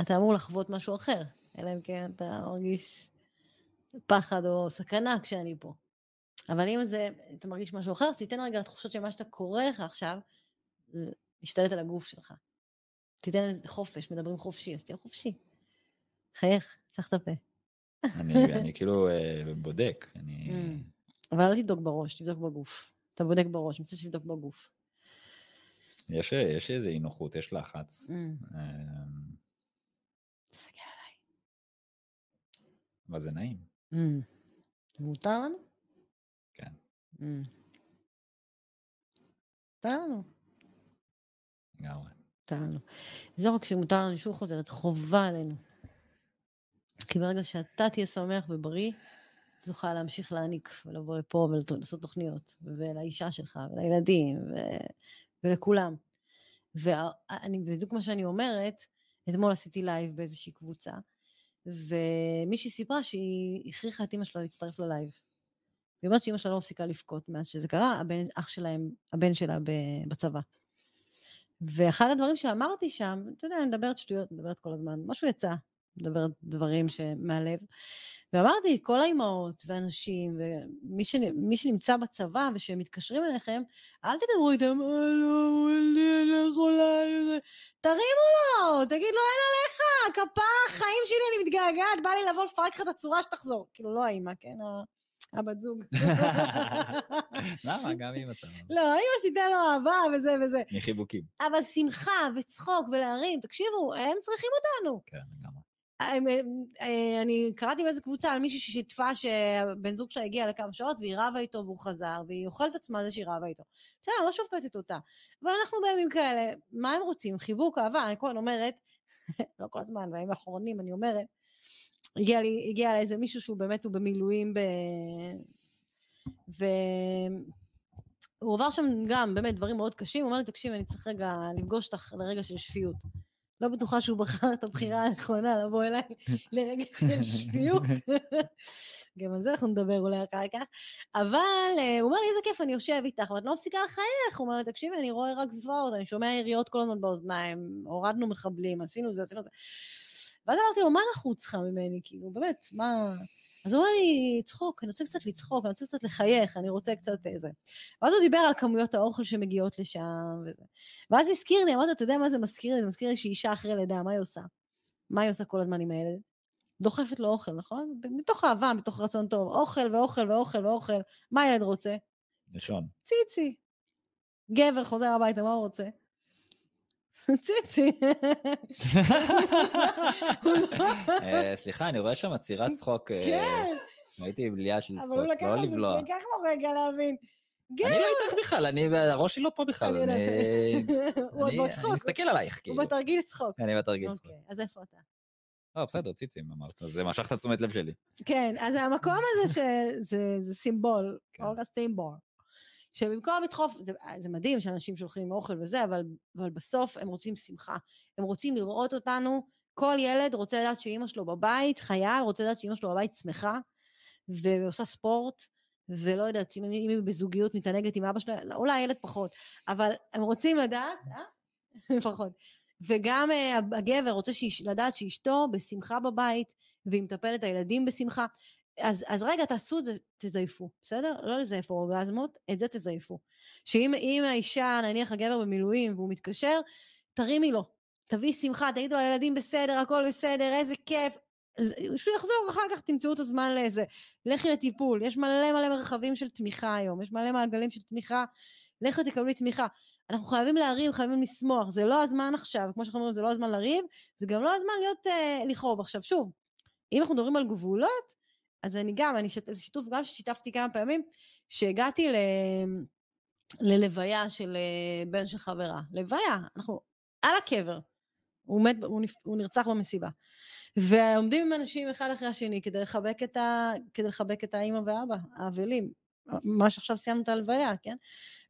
אתה אמור לחוות משהו אחר. אלא אם כן אתה מרגיש פחד או סכנה כשאני פה. אבל אם אתה מרגיש משהו אחר, אז תיתן רגע לתחושות שמה שאתה קורא לך עכשיו, להשתלט על הגוף שלך. תיתן לזה חופש, מדברים חופשי, אז תהיה חופשי. חייך, פתח את הפה. אני כאילו בודק, אבל אל תבדוק בראש, תבדוק בגוף. אתה בודק בראש, אני רוצה שתבדוק בגוף. יש איזו אי נוחות, יש לחץ. תסתכל עליי. אבל זה נעים. מותר לנו? כן. מותר לנו. לגמרי. מותר לנו. זה רק שמותר לנו, שוב חוזרת, חובה עלינו. כי ברגע שאתה תהיה שמח ובריא, תוכל להמשיך להעניק ולבוא לפה ולעשות תוכניות, ולאישה שלך ולילדים ולכולם. ובדיוק מה שאני אומרת, אתמול עשיתי לייב באיזושהי קבוצה, ומישהי סיפרה שהיא הכריחה את אמא שלה להצטרף ללייב. היא אומרת שאמא שלה לא מפסיקה לבכות מאז שזה קרה, הבן שלה בצבא. ואחד הדברים שאמרתי שם, אתה יודע, אני מדברת שטויות, מדברת כל הזמן, משהו יצא, מדברת דברים מהלב, ואמרתי, כל האימהות ואנשים, ומי שנמצא בצבא ושמתקשרים אליכם, אל תדברו איתם, לא, אני יכולה, תרימו לו, תגיד לו, אין עליך, כפה, חיים שלי, אני מתגעגעת, בא לי לבוא לפרק לך את הצורה שתחזור, כאילו לא האימא, כן, הבת זוג. למה? גם אמא סבבה. לא, אמא שתיתן לו אהבה וזה וזה. מחיבוקים. אבל שמחה וצחוק ולהרים, תקשיבו, הם צריכים אותנו. כן, לגמרי. אני קראתי באיזה קבוצה על מישהי ששיתפה שבן זוג שלה הגיע לכמה שעות והיא רבה איתו והוא חזר והיא אוכלת עצמה זה שהיא רבה איתו. בסדר, לא שופטת אותה. אבל אנחנו בימים כאלה, מה הם רוצים? חיבוק, אהבה, אני כל אומרת, לא כל הזמן, בימים האחרונים אני אומרת, הגיע לאיזה מישהו שהוא באמת הוא במילואים והוא עבר שם גם באמת דברים מאוד קשים, הוא אומר לי, תקשיב, אני צריך רגע לפגוש אותך לרגע של שפיות. לא בטוחה שהוא בחר את הבחירה הנכונה לבוא אליי לרגע של שפיות. גם על זה אנחנו נדבר אולי אחר כך. אבל הוא אומר לי, איזה כיף, אני יושב איתך, ואת לא מפסיקה לחייך. הוא אומר לי, תקשיבי, אני רואה רק זוועות, אני שומע יריות כל הזמן באוזניים, הורדנו מחבלים, עשינו זה. ואז אמרתי לו, מה נחוץ לך ממני? כאילו, באמת, מה... אז הוא אומר לי, צחוק, אני רוצה קצת לצחוק, אני רוצה קצת לחייך, אני רוצה קצת איזה. ואז הוא דיבר על כמויות האוכל שמגיעות לשם וזה. ואז הזכיר לי, אמרתי, אתה יודע מה זה מזכיר לי? זה מזכיר לי שהיא אישה אחרי לידה, מה היא עושה? מה היא עושה כל הזמן עם הילד? דוחפת לו אוכל, נכון? מתוך אהבה, מתוך רצון טוב, אוכל ואוכל ואוכל ואוכל. מה הילד רוצה? לישון. ציצי. גבר חוזר הביתה, מה הוא רוצה? ציצי. סליחה, אני רואה שם עצירת צחוק. כן. הייתי בלייה של צחוק, לא לבלוע. אבל הוא לקח לו רגע להבין. אני לא איתך בכלל, הראש שלי לא פה בכלל. הוא עוד בצחוק. אני מסתכל עלייך. הוא בתרגיל צחוק. אני בתרגיל צחוק. אוקיי, אז איפה אתה? לא, בסדר, ציצים אמרת, זה משך את תשומת לב שלי. כן, אז המקום הזה שזה סימבול, אולגה סימבול. שבמקום לדחוף, זה מדהים שאנשים שולחים עם אוכל וזה, אבל בסוף הם רוצים שמחה, הם רוצים לראות אותנו, כל ילד רוצה לדעת שאמא שלו בבית, חייל רוצה לדעת שאמא שלו בבית שמחה, ועושה ספורט, ולא יודעת, אם היא בזוגיות מתענגת עם אבא שלה, אולי הילד פחות, אבל הם רוצים לדעת, פחות, וגם הגבר רוצה לדעת שאשתו בשמחה בבית, והיא מטפלת את הילדים בשמחה, אז רגע, תעשו את זה, תזייפו, בסדר? לא לזייף אורגזמות, את זה תזייפו. שאם האישה, נניח הגבר במילואים, והוא מתקשר, תרימי לו, תביא שמחה, תגידו, הילדים בסדר, הכל בסדר, איזה כיף, שהוא יחזור אחר כך, תמצאו את הזמן לאיזה, לכי לטיפול, יש מלא מרחבים של תמיכה היום, יש מלא מעגלים של תמיכה, לכי תקבלי תמיכה, אנחנו חייבים להריב, חייבים לשמוח, זה לא הזמן עכשיו, כמו שאנחנו אומרים, זה לא הזמן לריב, זה גם לא הזמן להיות לכאוב. עכשיו שוב, אם אנחנו מדברים על גבולות, אז זה שיתוף גם ששיתפתי כמה פעמים, שהגעתי ללוויה של בן של חברה, לוויה, אנחנו על הקבר, הוא נרצח במסיבה, ועומדים עם אנשים אחד אחרי השני, כדי לחבק את האמא והאבא, האבלים, מה שעכשיו סיימנו את הלוויה, כן?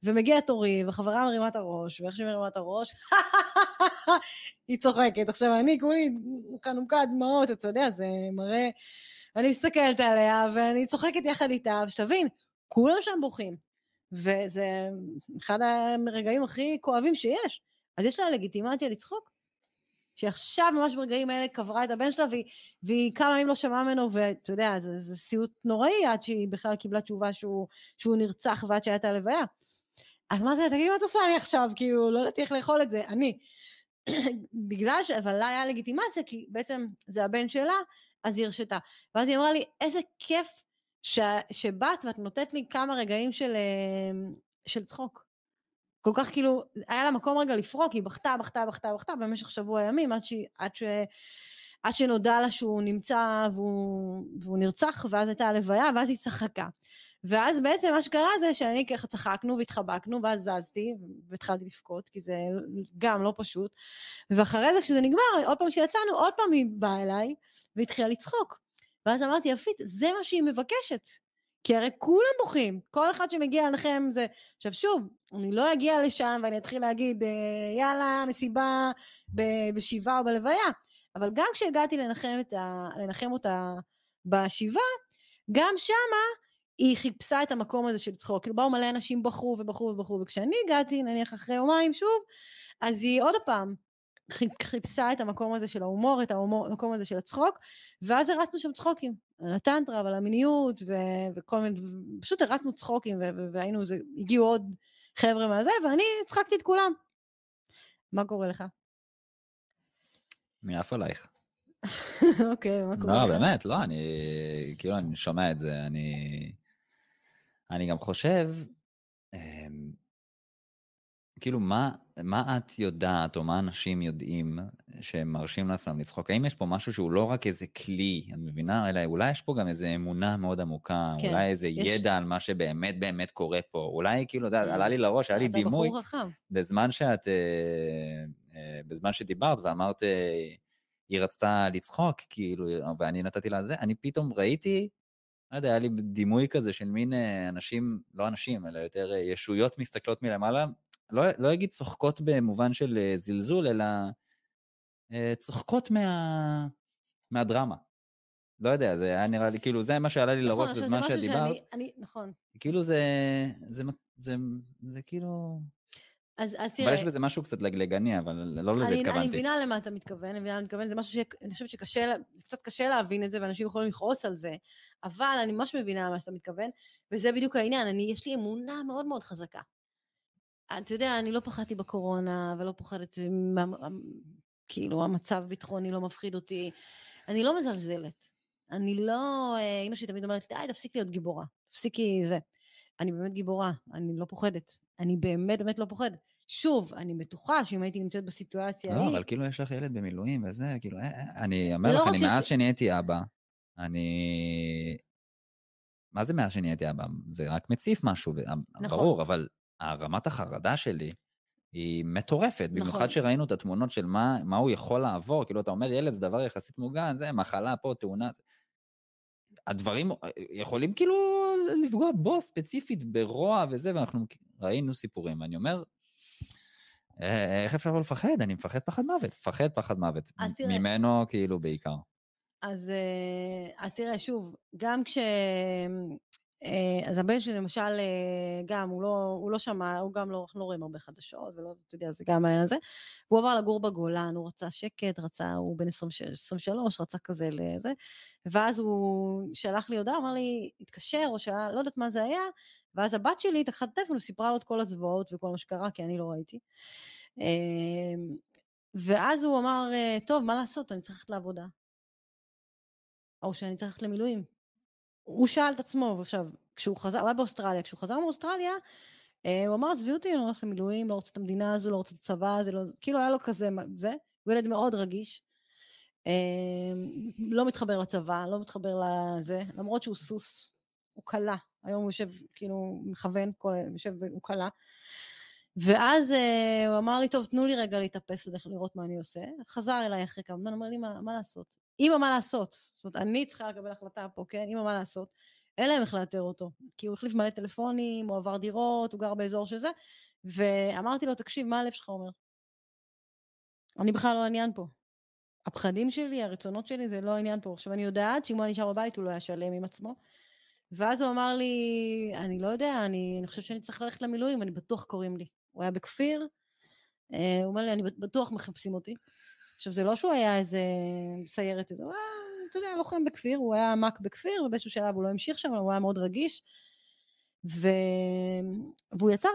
ומגיע תורי, וחברה מרימה את הראש, ואיך שהיא מרימה את הראש, היא צוחקת, עכשיו אני כולי חנוקה דמעות, אתה יודע, זה מראה, אני מסתכלת עליה, ואני צוחקת יחד איתה, ושתבין, כולם שם בוכים, וזה אחד הרגעים הכי כואבים שיש, אז יש לה לגיטימציה לצחוק, שעכשיו ממש ברגעים האלה קברה את הבן שלה, והיא כמה ימים לא שמעה ממנו, ואתה יודע, זה סיוט נוראי, עד שהיא בכלל קיבלה תשובה שהוא נרצח, ועד שהייתה הלוויה. אז אמרתי לה, תגידי מה את עושה לי עכשיו, כאילו, לא יודעת איך לאכול את זה, אני. בגלל אבל לה היה לגיטימציה, כי בעצם זה הבן שלה, אז היא הרשתה. ואז היא אמרה לי, איזה כיף שבאת, ואת נותנת לי כמה רגעים של צחוק. כל כך כאילו, היה לה מקום רגע לפרוק, היא בכתה במשך שבוע ימים, עד שנודע לה שהוא נמצא והוא נרצח, ואז הייתה הלוויה, ואז היא צחקה. ואז בעצם מה שקרה זה שאני ככה צחקנו והתחבקנו, ואז זזתי והתחלתי לפקוט, כי זה גם לא פשוט. ואחרי זה כשזה נגמר, עוד פעם שיצאנו, עוד פעם היא באה אליי, והתחילה לצחוק. ואז אמרתי, יפית, זה מה שהיא מבקשת. כי הרי כולם בוכים, כל אחד שמגיע לנחם זה, עכשיו שוב, אני לא אגיע לשם ואני אתחיל להגיד, יאללה, מסיבה בשבעה או בלוויה, אבל גם כשהגעתי לנחם אותה בשבעה, גם שמה היא חיפשה את המקום הזה של צחוק, כאילו באו מלא אנשים בחרו, וכשאני הגעתי, נניח אחרי יומיים שוב, אז היא עוד הפעם חיפשה את המקום הזה של ההומור, המקום הזה של הצחוק, ואז הרצנו שם צחוקים, על הטנטרה ועל המיניות, וכל מיני, פשוט הרצנו צחוקים, והיינו, הגיעו עוד חבר'ה מהזה, ואני צחקתי את כולם. מה קורה לך? מי עף עלייך? אוקיי, מה קורה לך? לא, באמת, לא, כאילו, אני שומע את זה, אני גם חושב, כאילו, מה את יודעת, או מה אנשים יודעים, שהם מרשים לעצמם לצחוק? האם יש פה משהו שהוא לא רק איזה כלי, את מבינה? אלא אולי יש פה גם איזו אמונה מאוד עמוקה, כן, אולי איזה ידע על מה שבאמת באמת קורה פה, אולי כאילו, עלה לי לראש, היה לי דימוי, אתה בחור חכם. בזמן שדיברת ואמרת, היא רצתה לצחוק, כאילו, ואני נתתי לה זה, אני פתאום ראיתי, לא יודע, היה לי דימוי כזה של מין אנשים, לא אנשים, אלא יותר ישויות מסתכלות מלמעלה, לא אגיד צוחקות במובן של זלזול, אלא צוחקות מהדרמה. לא יודע, זה היה נראה לי, כאילו, זה מה שעלה לי לראש בזמן שדיבר. נכון. כאילו זה כאילו... אז אבל תראה... יש בזה משהו קצת לגלגני, אבל לא לזה התכוונתי. אני מבינה למה אתה מתכוון, זה משהו שאני חושבת שקשה, זה קצת קשה להבין את זה, ואנשים יכולים לכעוס על זה, אבל אני ממש מבינה מה שאתה מתכוון, וזה בדיוק העניין, יש לי אמונה מאוד מאוד חזקה. אתה יודע, אני לא פחדתי בקורונה, ולא פחדת, כאילו, המצב ביטחוני לא מפחיד אותי, אני לא מזלזלת, אני לא, אמא שלי תמיד אומרת, די, תפסיק להיות גיבורה, תפסיקי זה, אני באמת גיבורה, אני לא פוחדת, אני באמת לא פוחדת, שוב, אני בטוחה שאם הייתי נמצאת בסיטואציה לא, אבל כאילו יש לך ילד במילואים וזה, כאילו, אני אומר לך, אני מאז שנהייתי אבא, מה זה מאז שנהייתי אבא? זה רק מציף משהו, ברור, אבל הרמת החרדה שלי היא מטורפת, במיוחד שראינו את התמונות של מה הוא יכול לעבור, כאילו אתה אומר, ילד זה דבר יחסית מוגן, זה מחלה פה, תאונה, הדברים יכולים כאילו לפגוע בו ספציפית ברוע וזה, ואנחנו ראינו סיפורים, ואני אומר, איך אפשר לא לפחד? אני מפחד פחד מוות, ממנו כאילו בעיקר. אז תראה, שוב, גם אז הבן שלי למשל, גם הוא לא שמע, הוא גם לא רואים הרבה חדשות, ולא, אתה יודע, זה גם היה זה, הוא עבר לגור בגולן, הוא רצה שקט, הוא בן 23, רצה כזה לזה, ואז הוא שלח לי הודעה, אמר לי, התקשר, או לא יודעת מה זה היה, ואז הבת שלי תחת טלפון, וסיפרה לו את כל הזוועות וכל מה שקרה, כי אני לא ראיתי. ואז הוא אמר, טוב, מה לעשות, אני צריך ללכת לעבודה. או שאני צריך ללכת למילואים. הוא שאל את עצמו, ועכשיו, כשהוא היה באוסטרליה, כשהוא חזר מאוסטרליה, הוא אמר, עזבי אותי, אני לא הולך למילואים, לא רוצה את המדינה הזו, לא רוצה את הצבא, זה לא, כאילו היה לו כזה, זה, הוא ילד מאוד רגיש, לא מתחבר לצבא, לא מתחבר לזה, למרות שהוא סוס, הוא קלה, היום הוא יושב, כאילו, מכוון, הוא קלה, ואז הוא אמר לי, טוב, תנו לי רגע להתאפס, לראות מה אני עושה, חזר אליי אחרי כמה זמן, אמר לי, מה לעשות? אמא, מה לעשות? זאת אומרת, אני צריכה לקבל החלטה פה, כן? אמא, מה לעשות? אין להם איך לאתר אותו, כי הוא החליף מלא טלפונים, הוא עבר דירות, הוא גר באזור שזה, ואמרתי לו, תקשיב, מה הלב שלך אומר? אני בכלל לא העניין פה. הפחדים שלי, הרצונות שלי, זה לא העניין פה. עכשיו, אני יודעת שאם הוא נשאר בבית, הוא לא היה שלם עם עצמו. ואז הוא אמר לי, אני לא יודע, אני חושב שאני צריך ללכת למילואים, אני בטוח קוראים לי. הוא היה בכפיר, הוא אומר לי, אני בטוח מחפשים אותי. עכשיו, זה לא שהוא היה איזה סיירת, הוא היה, אתה יודע, לוחם בכפיר, הוא היה עמק בכפיר, ובאיזשהו שלב הוא לא המשיך שם, הוא היה מאוד רגיש, ו... והוא יצר,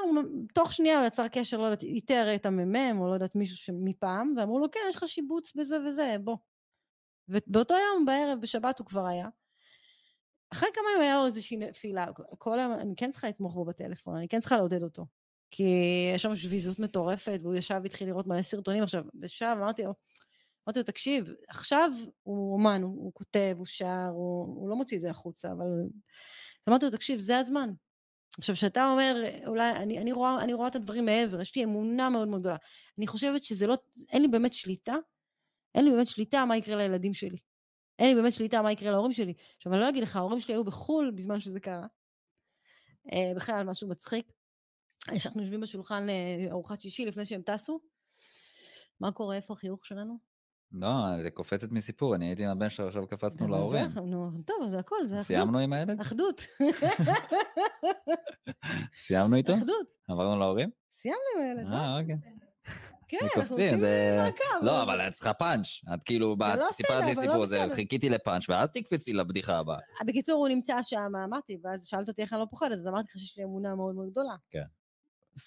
תוך שנייה הוא יצר קשר, לא יודעת, איתר את הממם, או לא יודעת מישהו מפעם, ואמרו לו, כן, יש לך שיבוץ בזה וזה, בוא. ובאותו יום בערב, בשבת הוא כבר היה. אחרי כמה ימים היה לו איזושהי נפילה, כל היום, אני כן צריכה לתמוך בו בטלפון, אני כן צריכה לעודד אותו, כי יש שם שביזות מטורפת, והוא ישב והתחיל לראות מלא סרטונים, עכשיו, בשב, אמרתי לו, תקשיב, עכשיו הוא אומן, הוא כותב, הוא שר, הוא לא מוציא את זה החוצה, אבל אמרתי לו, תקשיב, זה הזמן. עכשיו, שאתה אומר, אולי, אני רואה את הדברים מעבר, יש לי אמונה מאוד מאוד גדולה. אני חושבת שזה לא, אין לי באמת שליטה מה יקרה לילדים שלי. אין לי באמת שליטה מה יקרה להורים שלי. עכשיו, אני לא אגיד לך, ההורים שלי היו בחול בזמן שזה קרה. בכלל, משהו מצחיק. אנחנו יושבים בשולחן ארוחת שישי לפני שהם טסו. מה קורה? איפה החיוך שלנו? לא, זה קופצת מסיפור, אני הייתי עם הבן שלך, עכשיו קפצנו להורים. טוב, זה הכל, זה אחדות. סיימנו עם הילד? אחדות. סיימנו איתו? אחדות. עברנו להורים? סיימנו עם הילד, לא? אוקיי. כן, אנחנו עושים מעקב. לא, אבל את צריכה פאנץ'. את כאילו, סיפרת לי סיפור, חיכיתי לפאנץ', ואז תקפצי לבדיחה הבאה. בקיצור, הוא נמצא שם, אמרתי, ואז שאלת אותי איך אני לא פוחדת, אז אמרתי לך שיש לי אמונה מאוד מאוד גדולה. כן.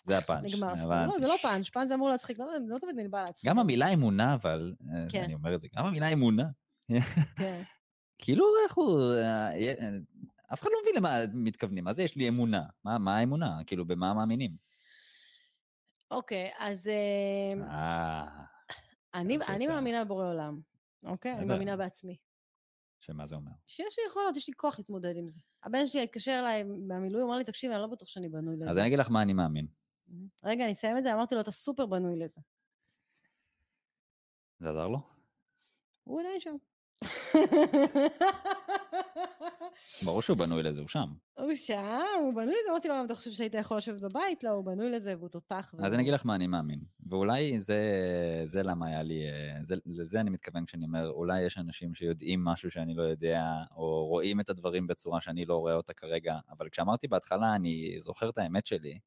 זה הפאנץ'. נגמר. לא, זה לא פאנץ', פאנץ' זה אמור להצחיק, לא תמיד אני באה להצחיק. גם המילה אמונה, אבל, אני אומר את זה, גם המילה אמונה. כן. כאילו, איך הוא, אף אחד לא מבין למה מתכוונים, מה זה יש לי אמונה? מה האמונה? כאילו, במה מאמינים? אוקיי, אז אני מאמינה בבורא עולם, אוקיי? אני מאמינה בעצמי. שמה זה אומר? שיש לי יכולות, יש לי כוח להתמודד עם זה. הבן שלי התקשר אליי מהמילואים, אמר לי, תקשיב, אני לא בטוח שאני בנוי לזה. אז אני אגיד לך מה אני מאמין. רגע, אני אסיים את זה, אמרתי לו, אתה סופר בנוי לזה. זה עזר לו? הוא עדיין שם. ברור שהוא בנוי לזה, הוא שם. הוא שם, הוא בנוי לזה, אמרתי לו, אתה חושב שהיית יכול לשבת בבית? לא, הוא בנוי לזה, והוא תותח. אז אני אגיד לך מה אני מאמין, ואולי זה למה היה לי, לזה אני מתכוון כשאני אומר, אולי יש אנשים שיודעים משהו שאני לא יודע, או רואים את הדברים בצורה שאני לא רואה אותה כרגע, אבל כשאמרתי בהתחלה, אני זוכר את האמת שלי,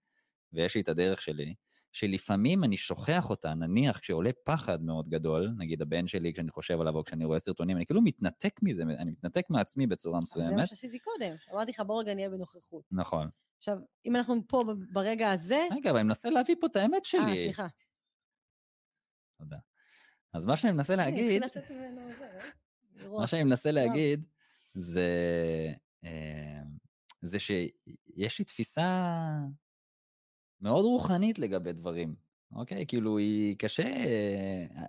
ויש לי את הדרך שלי, שלפעמים אני שוכח אותה, נניח כשעולה פחד מאוד גדול, נגיד הבן שלי, כשאני חושב עליו, או כשאני רואה סרטונים, אני כאילו מתנתק מזה, אני מתנתק מעצמי בצורה מסוימת. זה מה שעשיתי קודם, אמרתי לך, בוא רגע נהיה בנוכחות. נכון. עכשיו, אם אנחנו פה ברגע הזה... רגע, אבל אני מנסה להביא פה את האמת שלי. סליחה. תודה. אז מה שאני מנסה להגיד... מה שאני מנסה להגיד, זה שיש לי תפיסה מאוד רוחנית לגבי דברים, אוקיי? כאילו היא קשה,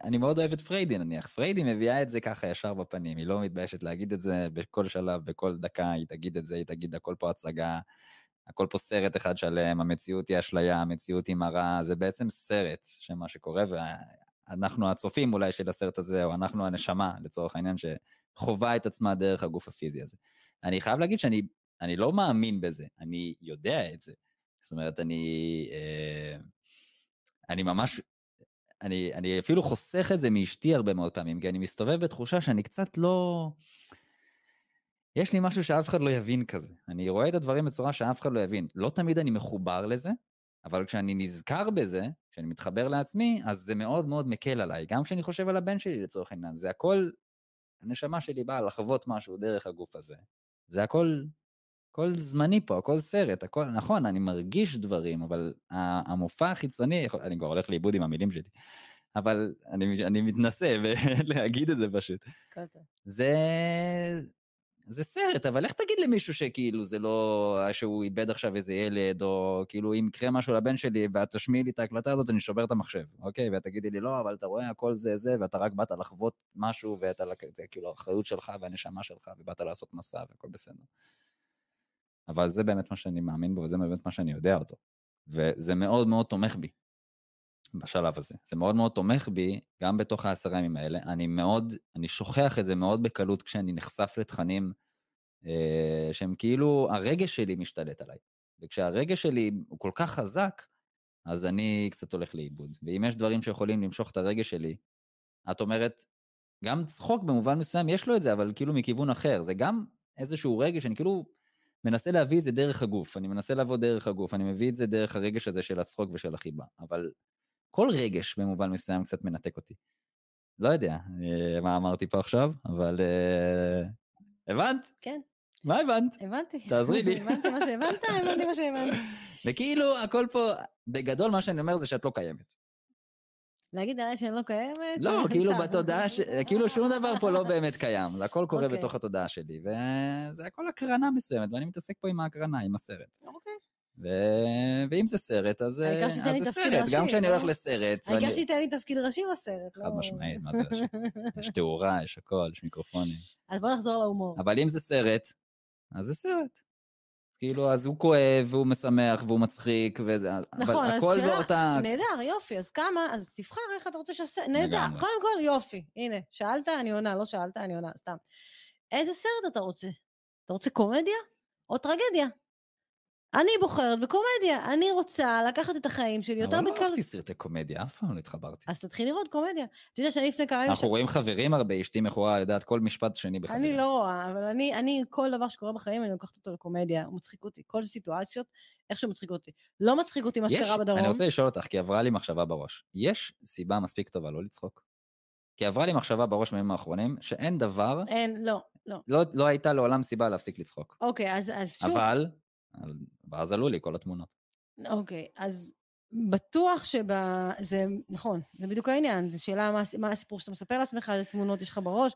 אני מאוד אוהב את פריידי נניח, פריידי מביאה את זה ככה ישר בפנים, היא לא מתביישת להגיד את זה בכל שלב, בכל דקה, היא תגיד את זה, היא תגיד הכל פה הצגה, הכל פה סרט אחד שלם, המציאות היא אשליה, המציאות היא מראה, זה בעצם סרט שמה שקורה, ואנחנו הצופים אולי של הסרט הזה, או אנחנו הנשמה לצורך העניין, שחובה את עצמה דרך הגוף הפיזי הזה. אני חייב להגיד שאני לא מאמין בזה, אני יודע את זה. זאת אומרת, אני ממש, אני אפילו חוסך את זה מאשתי הרבה מאוד פעמים, כי אני מסתובב בתחושה שאני קצת לא... יש לי משהו שאף אחד לא יבין כזה. אני רואה את הדברים בצורה שאף אחד לא יבין. לא תמיד אני מחובר לזה, אבל כשאני נזכר בזה, כשאני מתחבר לעצמי, אז זה מאוד מאוד מקל עליי. גם כשאני חושב על הבן שלי לצורך העניין, זה הכל, הנשמה שלי באה לחוות משהו דרך הגוף הזה. זה הכל זמני פה, הכל סרט, הכל, נכון, אני מרגיש דברים, אבל המופע החיצוני, אני כבר הולך לאיבוד עם המילים שלי, אבל אני מתנסה להגיד את זה פשוט. זה סרט, אבל איך תגיד למישהו שכאילו זה לא, שהוא איבד עכשיו איזה ילד, או כאילו אם יקרה משהו לבן שלי, ואת תשמיעי לי את ההקלטה הזאת, אני שובר את המחשב, אוקיי? ואת תגידי לי, לא, אבל אתה רואה, הכל זה, ואתה רק באת לחוות משהו, זה כאילו האחריות שלך והנשמה שלך, ובאת לעשות מסע, והכל בסדר. אבל זה באמת מה שאני מאמין בו, וזה באמת מה שאני יודע אותו. וזה מאוד מאוד תומך בי, בשלב הזה. זה מאוד מאוד תומך בי, גם בתוך 10 ימים האלה. אני שוכח את זה מאוד בקלות, כשאני נחשף לתכנים, שהם כאילו, הרגש שלי משתלט עליי. וכשהרגש שלי הוא כל כך חזק, אז אני קצת הולך לאיבוד. ואם יש דברים שיכולים למשוך את הרגש שלי, את אומרת, גם צחוק במובן מסוים, יש לו את זה, אבל כאילו מכיוון אחר. זה גם איזשהו רגש, אני כאילו מנסה להביא את זה דרך הגוף, אני מנסה לעבוד דרך הגוף, אני מביא את זה דרך הרגש הזה של הצחוק ושל החיבה, אבל כל רגש במובן מסוים קצת מנתק אותי. לא יודע מה אמרתי פה עכשיו, אבל הבנת? כן. מה הבנת? הבנתי. תעזרי לי. הבנתי מה שהבנת. וכאילו, הכל פה, בגדול מה שאני אומר זה שאת לא קיימת. להגיד עליי שאני לא קיימת? לא, כאילו בתודעה, כאילו שום דבר פה לא באמת קיים, זה הכל קורה בתוך התודעה שלי, וזה הכל הקרנה מסוימת, ואני מתעסק פה עם ההקרנה, עם הסרט. אוקיי. ואם זה סרט, אז זה סרט, גם כשאני הולך לסרט. העיקר שתיתן לי תפקיד ראשי בסרט. חד משמעית, מה זה ראשי? יש תאורה, יש הכל, יש מיקרופונים. אז בוא נחזור להומור. אבל אם זה סרט, אז זה סרט. כאילו, אז הוא כואב, והוא משמח, והוא מצחיק, נכון, אז שאלה, נהדר, יופי, אז כמה, אז תבחר איך אתה רוצה שעשה, נהדר, קודם כל יופי, הנה, שאלת, אני עונה, לא שאלת, אני עונה, סתם. איזה סרט אתה רוצה? אתה רוצה קומדיה או טרגדיה? אני בוחרת בקומדיה, אני רוצה לקחת את החיים שלי יותר בקלות. אבל לא אהבתי סרטי קומדיה, אף פעם לא התחברתי. אז תתחיל לראות קומדיה. אתה יודע שאני לפני כמה ימים... אנחנו רואים חברים הרבה, אשתי מכורה, יודעת כל משפט שני בחברים. אני לא רואה, אבל אני כל דבר שקורה בחיים, אני לוקחת אותו לקומדיה, הוא מצחיק אותי. כל סיטואציות, איכשהו מצחיק אותי. לא מצחיק אותי מה שקרה בדרום. אני רוצה לשאול אותך, כי עברה לי מחשבה בראש. יש סיבה מספיק טובה לא לצחוק? כי עברה לי מחשבה בראש מימים האחרונים, שאין דבר... לא הייתה לעולם סיבה להפסיק לצחוק. אוקיי, אז שוב... אבל, ואז עלו לי כל התמונות. אוקיי, אז בטוח זה נכון, זה בדיוק העניין, זו שאלה מה הסיפור שאתה מספר לעצמך, איזה תמונות יש לך בראש.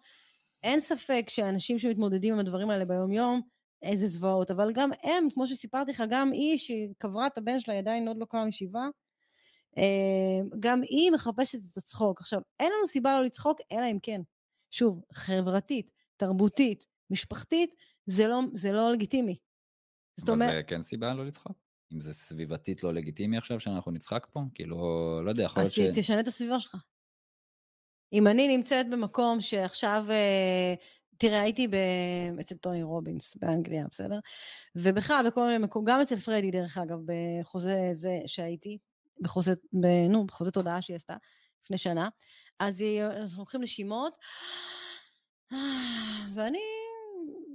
אין ספק שאנשים שמתמודדים עם הדברים האלה ביום יום, איזה זוועות, אבל גם הם, כמו שסיפרתי לך, גם היא שקברה את הבן שלה, עדיין עוד לא קמה משבעה, גם היא מחפשת את הצחוק. עכשיו, אין לנו סיבה לא לצחוק, אלא אם כן. שוב, חברתית, תרבותית, משפחתית, זה לא לגיטימי. אבל זה כן סיבה לא לצחוק? אם זה סביבתית לא לגיטימי עכשיו שאנחנו נצחק פה? כאילו, לא יודע, יכול להיות אז תשנה את הסביבה שלך. אם אני נמצאת במקום שעכשיו, תראה, הייתי אצל טוני רובינס באנגליה, בסדר? ובכלל, בכל מיני מקום, גם אצל פרדי, דרך אגב, בחוזה זה שהייתי, בחוזה תודעה שהיא עשתה, לפני שנה, אז אנחנו הולכים לשימות, ואני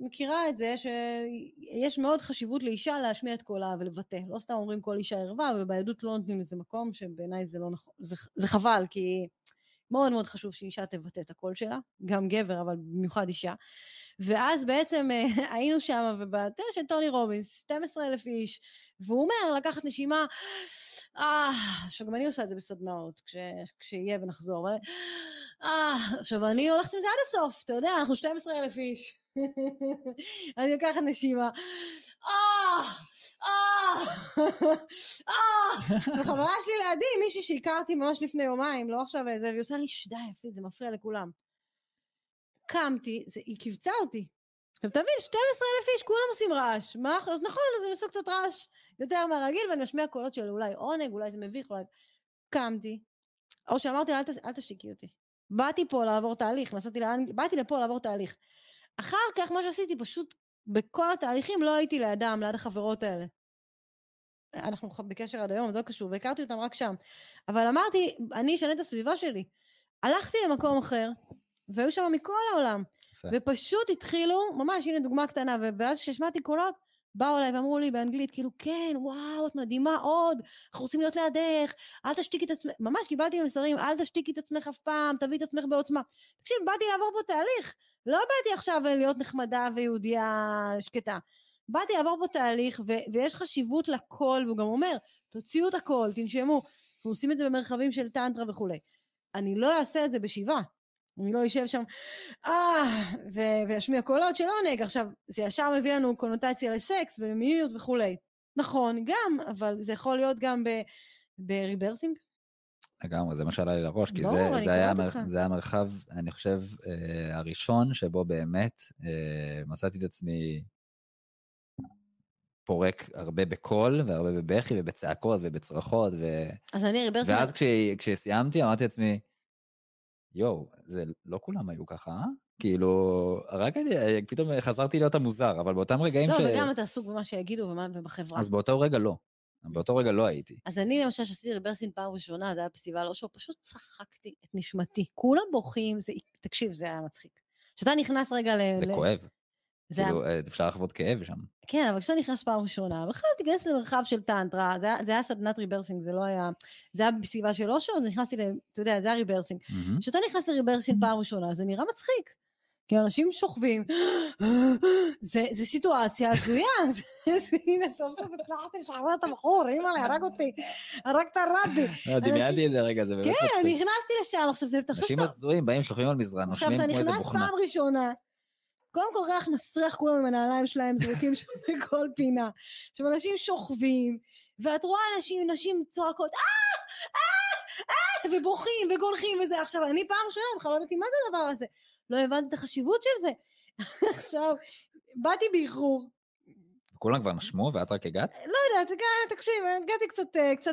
מכירה את זה שיש מאוד חשיבות לאישה להשמיע את קולה ולבטא. לא סתם אומרים כל אישה ערווה, ובילדות לא נותנים לזה מקום, שבעיניי זה לא נכון, זה חבל, כי מאוד מאוד חשוב שאישה תבטא את הקול שלה, גם גבר, אבל במיוחד אישה. ואז בעצם היינו שם, ובתה של טוני רובינס, 12,000 איש, והוא אומר, לקחת נשימה, שגם אני עושה את זה בסדנאות, כשיהיה ונחזור, עכשיו אני הולכת עם זה עד הסוף, אתה יודע, אנחנו 12,000 איש, אני לוקחת נשימה, וחברה שלי לידי, מישהי שהכרתי ממש לפני יומיים, לא עכשיו איזה, והיא עושה לי שדי, יפית, זה מפריע לכולם. קמתי, היא קיבצה אותי. עכשיו תבין, 12,000 איש, כולם עושים רעש. מה? אז נכון, אז אני עושה קצת רעש יותר מהרגיל, ואני משמיע קולות של אולי עונג, אולי זה מביך, אולי זה... קמתי, או שאמרתי, אל תשתיקי אותי. באתי פה לעבור תהליך, באתי לפה לעבור תהליך. אחר כך מה שעשיתי, פשוט בכל התהליכים לא הייתי לידם, ליד החברות האלה. אנחנו בקשר עד היום, זה לא קשור, והכרתי אותם רק שם. אבל אמרתי, אני אשנה את הסביבה שלי. הלכתי למקום אחר, והיו שם מכל העולם, ופשוט התחילו, ממש, הנה דוגמה קטנה, ואז כששמעתי קולות, באו אליי ואמרו לי באנגלית, כאילו, כן, וואו, את מדהימה עוד, אנחנו רוצים להיות לידך, אל תשתיקי את עצמך, ממש קיבלתי מסרים, אל תשתיקי את עצמך אף פעם, תביא את עצמך בעוצמה. תקשיב, באתי לעבור פה תהליך, לא באתי עכשיו להיות נחמדה ויהודיה שקטה, באתי לעבור פה תהליך, ויש חשיבות לקול, והוא גם אומר, תוציאו את הקול, תנשמו, אנחנו עושים את זה במרחבים של טנטרה וכו'. אני לא אעשה את זה בשבעה, אני לא יושב שם, וישמיע קולות של עונג. עכשיו, זה ישר מביא לנו קונוטציה לסקס ומיניות וכו'. נכון, גם, אבל זה יכול להיות גם בריברסינג. לגמרי, זה מה שעלה לי לראש, כי זה היה מרחב, אני חושב, הראשון שבו באמת מצאתי את עצמי פורק הרבה בקול, והרבה בבכי, ובצעקות, ובצרחות, אז אני ריברסינג... ואז כשסיימתי, אמרתי לעצמי, יואו, זה לא כולם היו ככה, כאילו, רק אני, פתאום חזרתי להיות המוזר, אבל באותם רגעים לא, וגם אתה עסוק במה שיגידו ובחברה. אז באותו רגע לא. באותו רגע לא הייתי. אז אני למשל שעשיתי ריברסינג פעם ראשונה, זה היה פסטיבל אושו, פשוט צחקתי את נשמתי. כולם בוכים, תקשיב, זה היה מצחיק. כשאתה נכנס רגע זה כואב. כאילו, אפשר לחוות כאב שם. כן, אבל כשאתה נכנס פעם ראשונה, בכלל תיכנס למרחב של טנטרה, זה היה סדנת ריברסינג, זה לא היה, זה היה בסביבה של אושו, אז נכנסתי אתה יודע, זה היה ריברסינג. כשאתה נכנס לריברסינג פעם ראשונה, זה נראה מצחיק. כי אנשים שוכבים, זה סיטואציה הזויה, הנה סוף סוף הצלחתי לשחרר את הבחור, אמא לי, הרג אותי, הרג את הרבי. דמיינתי את זה רגע, זה באמת מצחיק. כן, נכנסתי לשם, עכשיו זה, אנשים הזויים, באים, שוכבים על מזרן, נושמים כמו איזה בוכנה. עכשיו אתה נכנס פעם ראשונה, קודם כל ריח מסריח כולם עם הנעליים שלהם, זרוקים שם בכל פינה. עכשיו אנשים שוכבים, ואת רואה נשים צועקות, ובוכים וגולחים וזה. עכשיו אני פעם ראשונה, בכלל לא ידעתי מה זה הדבר הזה. לא הבנתי את החשיבות של זה. עכשיו, באתי באיחור. כולם כבר נשמו ואת רק הגעת? לא יודעת, תקשיב, הגעתי קצת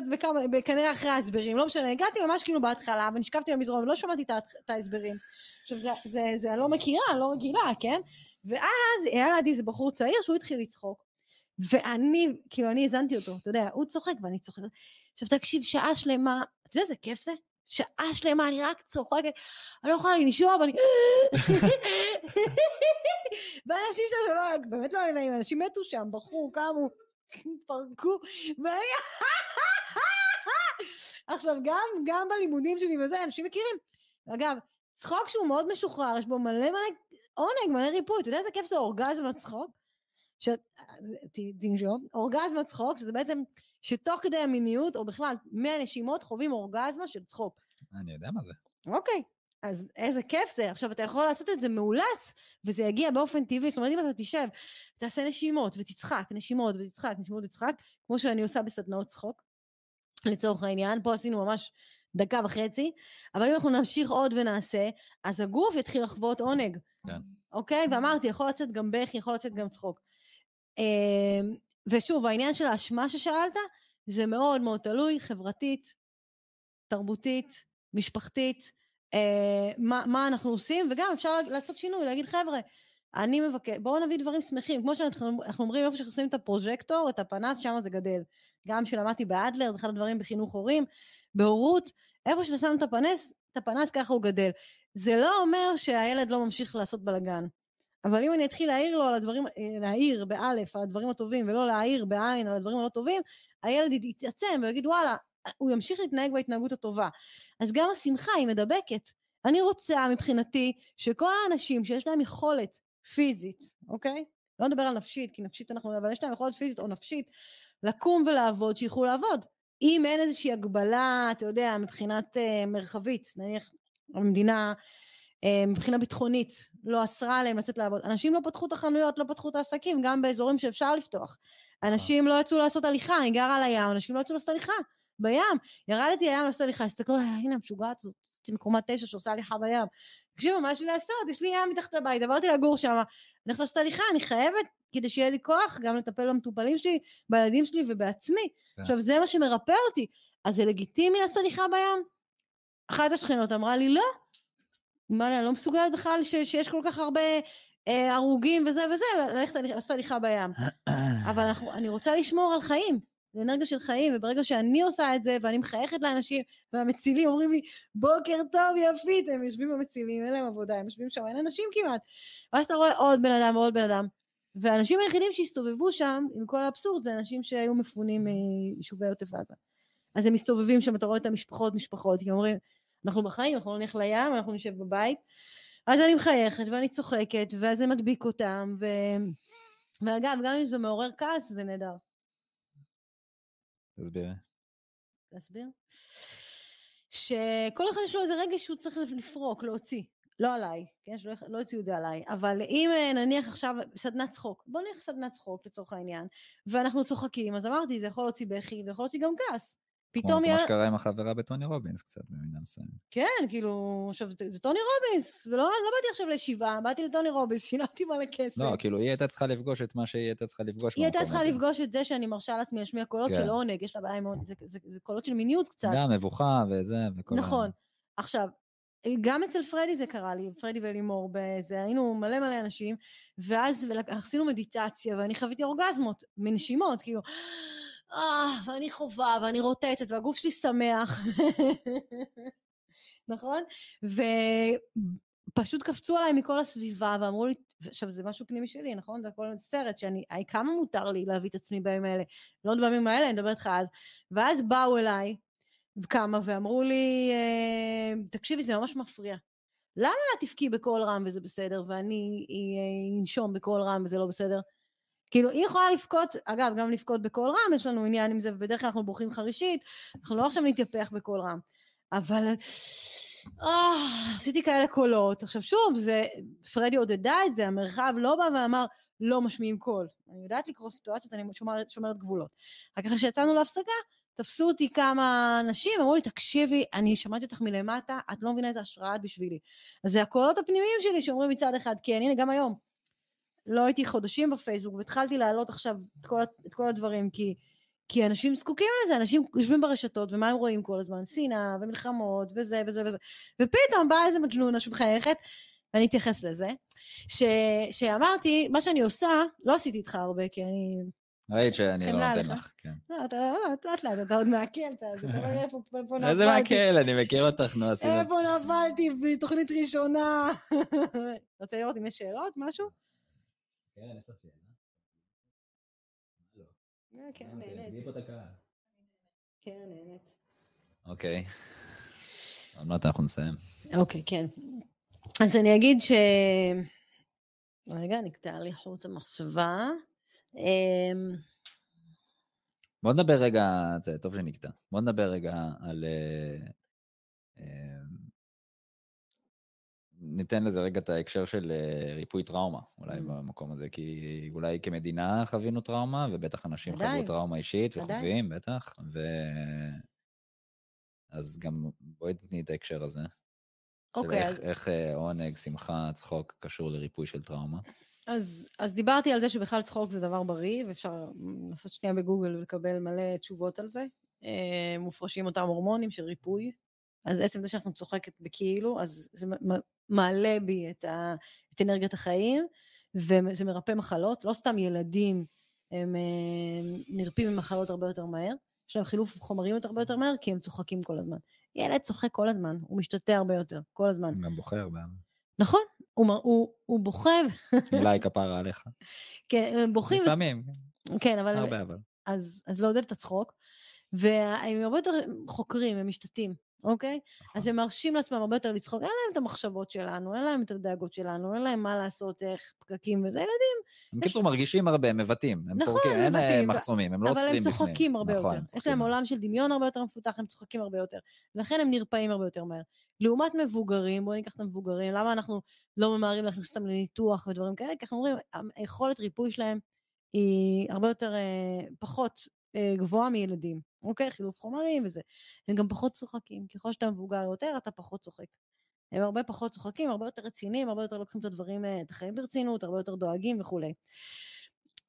כנראה אחרי ההסברים, לא משנה, הגעתי ממש כאילו בהתחלה, ונשכבתי במזרון, ולא שמעתי את ההסברים. עכשיו, זה לא מכירה, לא רגילה, כן? ואז היה לידי איזה בחור צעיר שהוא התחיל לצחוק, ואני, כאילו, אני הזנתי אותו, אתה יודע, הוא צוחק ואני צוחקת. עכשיו, תקשיב, שעה שלמה, אתה יודע איזה כיף זה? שעה שלמה, אני רק צוחקת, אני לא יכולה לנשום, ואני... ואנשים שם שלא, באמת לא נעים, אנשים מתו שם, בחרו, קמו, התפרקו, ואני... עכשיו, גם בלימודים שלי וזה, אנשים מכירים. אגב, צחוק שהוא מאוד משוחרר, יש בו מלא עונג, מלא ריפוי, אתה יודע איזה כיף זה אורגזם לצחוק? תנשום, אורגזמה צחוק, שזה בעצם שתוך כדי המיניות, או בכלל, 100 נשימות חווים אורגזמה של צחוק. אני יודע מה זה. אוקיי, אז איזה כיף זה. עכשיו, אתה יכול לעשות את זה מאולץ, וזה יגיע באופן טבעי, זאת אומרת, אם אתה תשב, תעשה נשימות, ותצחק, נשימות, ותצחק, נשימות, ותצחק, כמו שאני עושה בסדנאות צחוק, לצורך העניין, פה עשינו ממש 1.5 דקות, אבל אם אנחנו נמשיך עוד ונעשה, אז הגוף יתחיל לחוות עונג. כן. אוקיי? ואמרתי, יכול לצאת גם בכי, יכול לצאת גם צחוק. ושוב, העניין של האשמה ששאלת, זה מאוד מאוד תלוי, חברתית, תרבותית, משפחתית, מה אנחנו עושים, וגם אפשר לעשות שינוי, להגיד חבר'ה, אני מבקש, בואו נביא דברים שמחים, כמו שאנחנו אומרים, איפה שאנחנו עושים את הפרוז'קטור, את הפנס, שם זה גדל. גם שלמדתי באדלר, זה אחד הדברים בחינוך הורים, בהורות, איפה שאתה שם את הפנס, ככה הוא גדל. זה לא אומר שהילד לא ממשיך לעשות בלגן. אבל אם אני אתחיל להעיר לו על הדברים, להעיר באלף על הדברים הטובים, ולא להעיר בעין על הדברים הלא טובים, הילד יתעצם ויגיד וואלה, הוא ימשיך להתנהג בהתנהגות הטובה. אז גם השמחה היא מדבקת. אני רוצה מבחינתי שכל האנשים שיש להם יכולת פיזית, אוקיי? לא נדבר על נפשית, כי נפשית אנחנו, אבל יש להם יכולת פיזית או נפשית, לקום ולעבוד, שילכו לעבוד. אם אין איזושהי הגבלה, אתה יודע, מבחינת מרחבית, נניח המדינה, מבחינה ביטחונית, לא אסרה עליהם לצאת לעבוד. אנשים לא פתחו את החנויות, לא פתחו את העסקים, גם באזורים שאפשר לפתוח. אנשים לא יצאו לעשות הליכה, אני גרה על הים, אנשים לא יצאו לעשות הליכה בים. ירדתי הים לעשות הליכה, הסתכלו, הנה המשוגעת הזאת, מקומה 9 שעושה הליכה בים. תקשיבו, מה יש לי לעשות? יש לי ים מתחת לבית, עברתי לגור שם, אני הולכת לעשות הליכה, אני חייבת, כדי שיהיה לי כוח, גם לטפל במטופלים שלי, בילדים שלי ובעצמי. עכשיו, זה מה שמרפא אותי. אז זה לגיטימי לעשות הליכה בים? אחת השכנות אמרה לי, לא. אני לא מסוגלת בכלל שיש כל כך הרבה הרוגים וזה וזה, ללכת לעשות הליכה בים. אבל אני רוצה לשמור על חיים, זה אנרגיה של חיים, וברגע שאני עושה את זה, ואני מחייכת לאנשים, והמצילים אומרים לי, בוקר טוב יפית, הם יושבים במצילים, אין להם עבודה, הם יושבים שם, אין אנשים כמעט. ואז אתה רואה עוד בן אדם ועוד בן אדם, והאנשים היחידים שהסתובבו שם, עם כל האבסורד, זה אנשים שהיו מפונים מיישובי עוטף עזה. אז הם מסתובבים שם, אתה רואה את המשפחות, כי אומרים, אנחנו בחיים, אנחנו לא נלך לים, אנחנו נשב בבית, אז אני מחייכת ואני צוחקת, ואז זה מדביק אותם, ואגב, גם אם זה מעורר כעס, זה נהדר. תסביר? שכל אחד יש לו איזה רגע שהוא צריך לפרוק, להוציא, לא עליי, כן? לא הוציאו את זה עליי, אבל אם נניח עכשיו סדנת צחוק, בוא נניח סדנת צחוק לצורך העניין, ואנחנו צוחקים, אז אמרתי, זה יכול להוציא בכי, ויכול להוציא גם כעס. כמו שקרה עם החברה בטוני רובינס קצת במידה מסוימת. כן, כאילו, עכשיו זה טוני רובינס, ולא באתי עכשיו לשבעה, באתי לטוני רובינס, שילמתי מלא כסף. לא, כאילו היא הייתה צריכה לפגוש את מה שהיא הייתה צריכה לפגוש. היא הייתה צריכה לפגוש את זה שאני מרשה לעצמי להשמיע קולות של עונג, יש לה בעיה מאוד, זה קולות של מיניות קצת. גם מבוכה וזה וכל נכון, עכשיו, גם אצל פרדי זה קרה לי, פרדי ולימור, היינו מלא אנשים, ואז עשינו מדיטציה, ואני חוויתי אורגזמות, מנשימות, כאילו, ואני חובה, ואני רוטטת, והגוף שלי שמח. נכון? ופשוט קפצו עליי מכל הסביבה, ואמרו לי, עכשיו זה משהו פנימי שלי, נכון? זה הכל סרט, כמה מותר לי להביא את עצמי בימים האלה? לא בימים האלה, אני מדברת לך אז. ואז באו אליי, כמה, ואמרו לי, תקשיבי, זה ממש מפריע. למה תפקי בכל רם וזה בסדר, ואני אנשום בכל רם וזה לא בסדר? כאילו, היא יכולה לפקות, אגב, גם לפקות בכל רם, יש לנו עניין עם זה, ובדרך כלל אנחנו בורחים חרישית, אנחנו לא עכשיו נתייפח בכל רם. אבל, עשיתי כאלה קולות. עכשיו שוב, פרדי עודדה את זה, המרחב לא בא ואמר, לא משמיעים קול. אני יודעת לקרוא סיטואציות, אני שומרת גבולות. רק אחרי שיצאנו להפסקה, תפסו אותי כמה אנשים, אמרו לי, תקשיבי, אני שמעתי אותך מלמטה, את לא מבינה איזה השראה בשבילי. אז זה הקולות הפנימיים שלי שאומרים מצד אחד, כן, הנה גם היום. לא הייתי חודשים בפייסבוק, והתחלתי להעלות עכשיו את כל הדברים, כי אנשים זקוקים לזה, אנשים יושבים ברשתות, ומה הם רואים כל הזמן? שנאה ומלחמות, וזה וזה וזה. ופתאום באה איזה מג'נונה שמחייכת, ואני אתייחס לזה, שאמרתי, מה שאני עושה, לא עשיתי איתך הרבה, כי אני... ראית שאני לא נותן לך, כן. לא, אתה עוד מעכל, אתה אומר איפה נפלתי. איזה מעכל, אני מכיר אותך, נו, עשינו. איפה נפלתי בתוכנית ראשונה. רוצה לראות אם יש שאלות, משהו? כן, יש לך שאלה. כן, נהנית. תביאי פה את הקהל. כן, נהנית. אוקיי. עוד מעט אנחנו נסיים. אוקיי, כן. אז אני אגיד רגע, נקטע לי חוט המחשבה. בוא נדבר רגע, זה טוב שנקטע. בוא נדבר רגע על... ניתן לזה רגע את ההקשר של ריפוי טראומה, אולי במקום הזה, כי אולי כמדינה חווינו טראומה, ובטח אנשים חוו טראומה אישית וחווים, בטח, אז גם בואי תתני את ההקשר הזה. אוקיי. איך עונג, שמחה, צחוק קשור לריפוי של טראומה? אז דיברתי על זה שבכלל צחוק זה דבר בריא, ואפשר לעשות שנייה בגוגל ולקבל מלא תשובות על זה. מופרשים אותם הורמונים של ריפוי, אז עצם זה שאנחנו צוחקת בכאילו, אז זה מעלה בי את אנרגיית החיים, וזה מרפא מחלות. לא סתם ילדים הם נרפים ממחלות הרבה יותר מהר, יש להם חילוף חומרים הרבה יותר מהר, כי הם צוחקים כל הזמן. ילד צוחק כל הזמן, הוא משתתע הרבה יותר, כל הזמן. הוא גם בוחר הרבה. נכון, הוא בוכה. אולי כפרה עליך. כן, בוכים. לפעמים. כן, אבל... הרבה אבל. אז לעודד את הצחוק, והם הרבה יותר חוקרים, הם משתתים, אוקיי? אז הם מרשים לעצמם הרבה יותר לצחוק, אין להם את המחשבות שלנו, אין להם את הדאגות שלנו, אין להם מה לעשות, איך פקקים וזה, ילדים. הם כאילו מרגישים הרבה, הם מבטאים. נכון, הם מבטאים. אין מחסומים, הם לא עוצרים בפנים. אבל הם צוחקים הרבה יותר. יש להם עולם של דמיון הרבה יותר מפותח, הם צוחקים הרבה יותר. ולכן הם נרפאים הרבה יותר מהר. לעומת מבוגרים, בואו ניקח את המבוגרים, למה אנחנו לא ממהרים להכניס אותם לניתוח ודברים כאלה? כי אנחנו אומרים, היכולת ריפוי שלהם היא הרבה יותר פחות גבוהה מילדים, אוקיי? חילוף חומרים וזה. הם גם פחות צוחקים, ככל שאתה מבוגר יותר, אתה פחות צוחק. הם הרבה פחות צוחקים, הרבה יותר רציניים, הרבה יותר לוקחים את הדברים, את החיים ברצינות, הרבה יותר דואגים וכו'.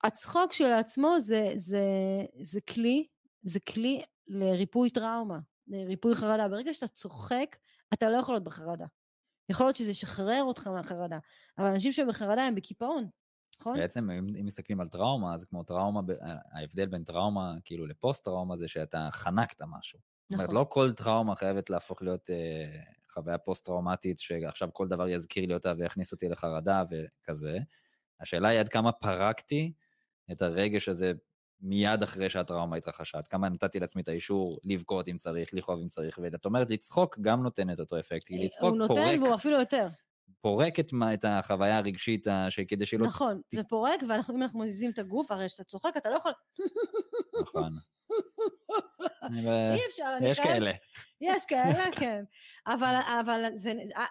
הצחוק שלעצמו זה כלי לריפוי טראומה, לריפוי חרדה. ברגע שאתה צוחק, אתה לא יכול להיות בחרדה. יכול להיות שזה שחרר אותך מהחרדה, אבל אנשים שבחרדה הם בקיפאון. בעצם, אם מסתכלים על טראומה, אז כמו טראומה, ההבדל בין טראומה כאילו לפוסט טראומה זה שאתה חנקת משהו. זאת אומרת, לא כל טראומה חייבת להפוך להיות חוויה פוסט-טראומטית, שעכשיו כל דבר יזכיר לי אותה ויכניס אותי לחרדה וכזה. השאלה היא עד כמה פרקתי את הרגש הזה מיד אחרי שהטראומה התרחשה, עד כמה נתתי לעצמי את האישור לבכות אם צריך, לכאוב אם צריך, ואת אומרת, לצחוק גם נותן את אותו אפקט, כי לצחוק פורק. הוא נותן והוא אפילו יותר. פורק את החוויה הרגשית כדי שלא... נכון, זה פורק, ואם אנחנו מזיזים את הגוף, הרי שאתה צוחק, אתה לא יכול... נכון. אי אפשר, יש כאלה. יש כאלה, כן. אבל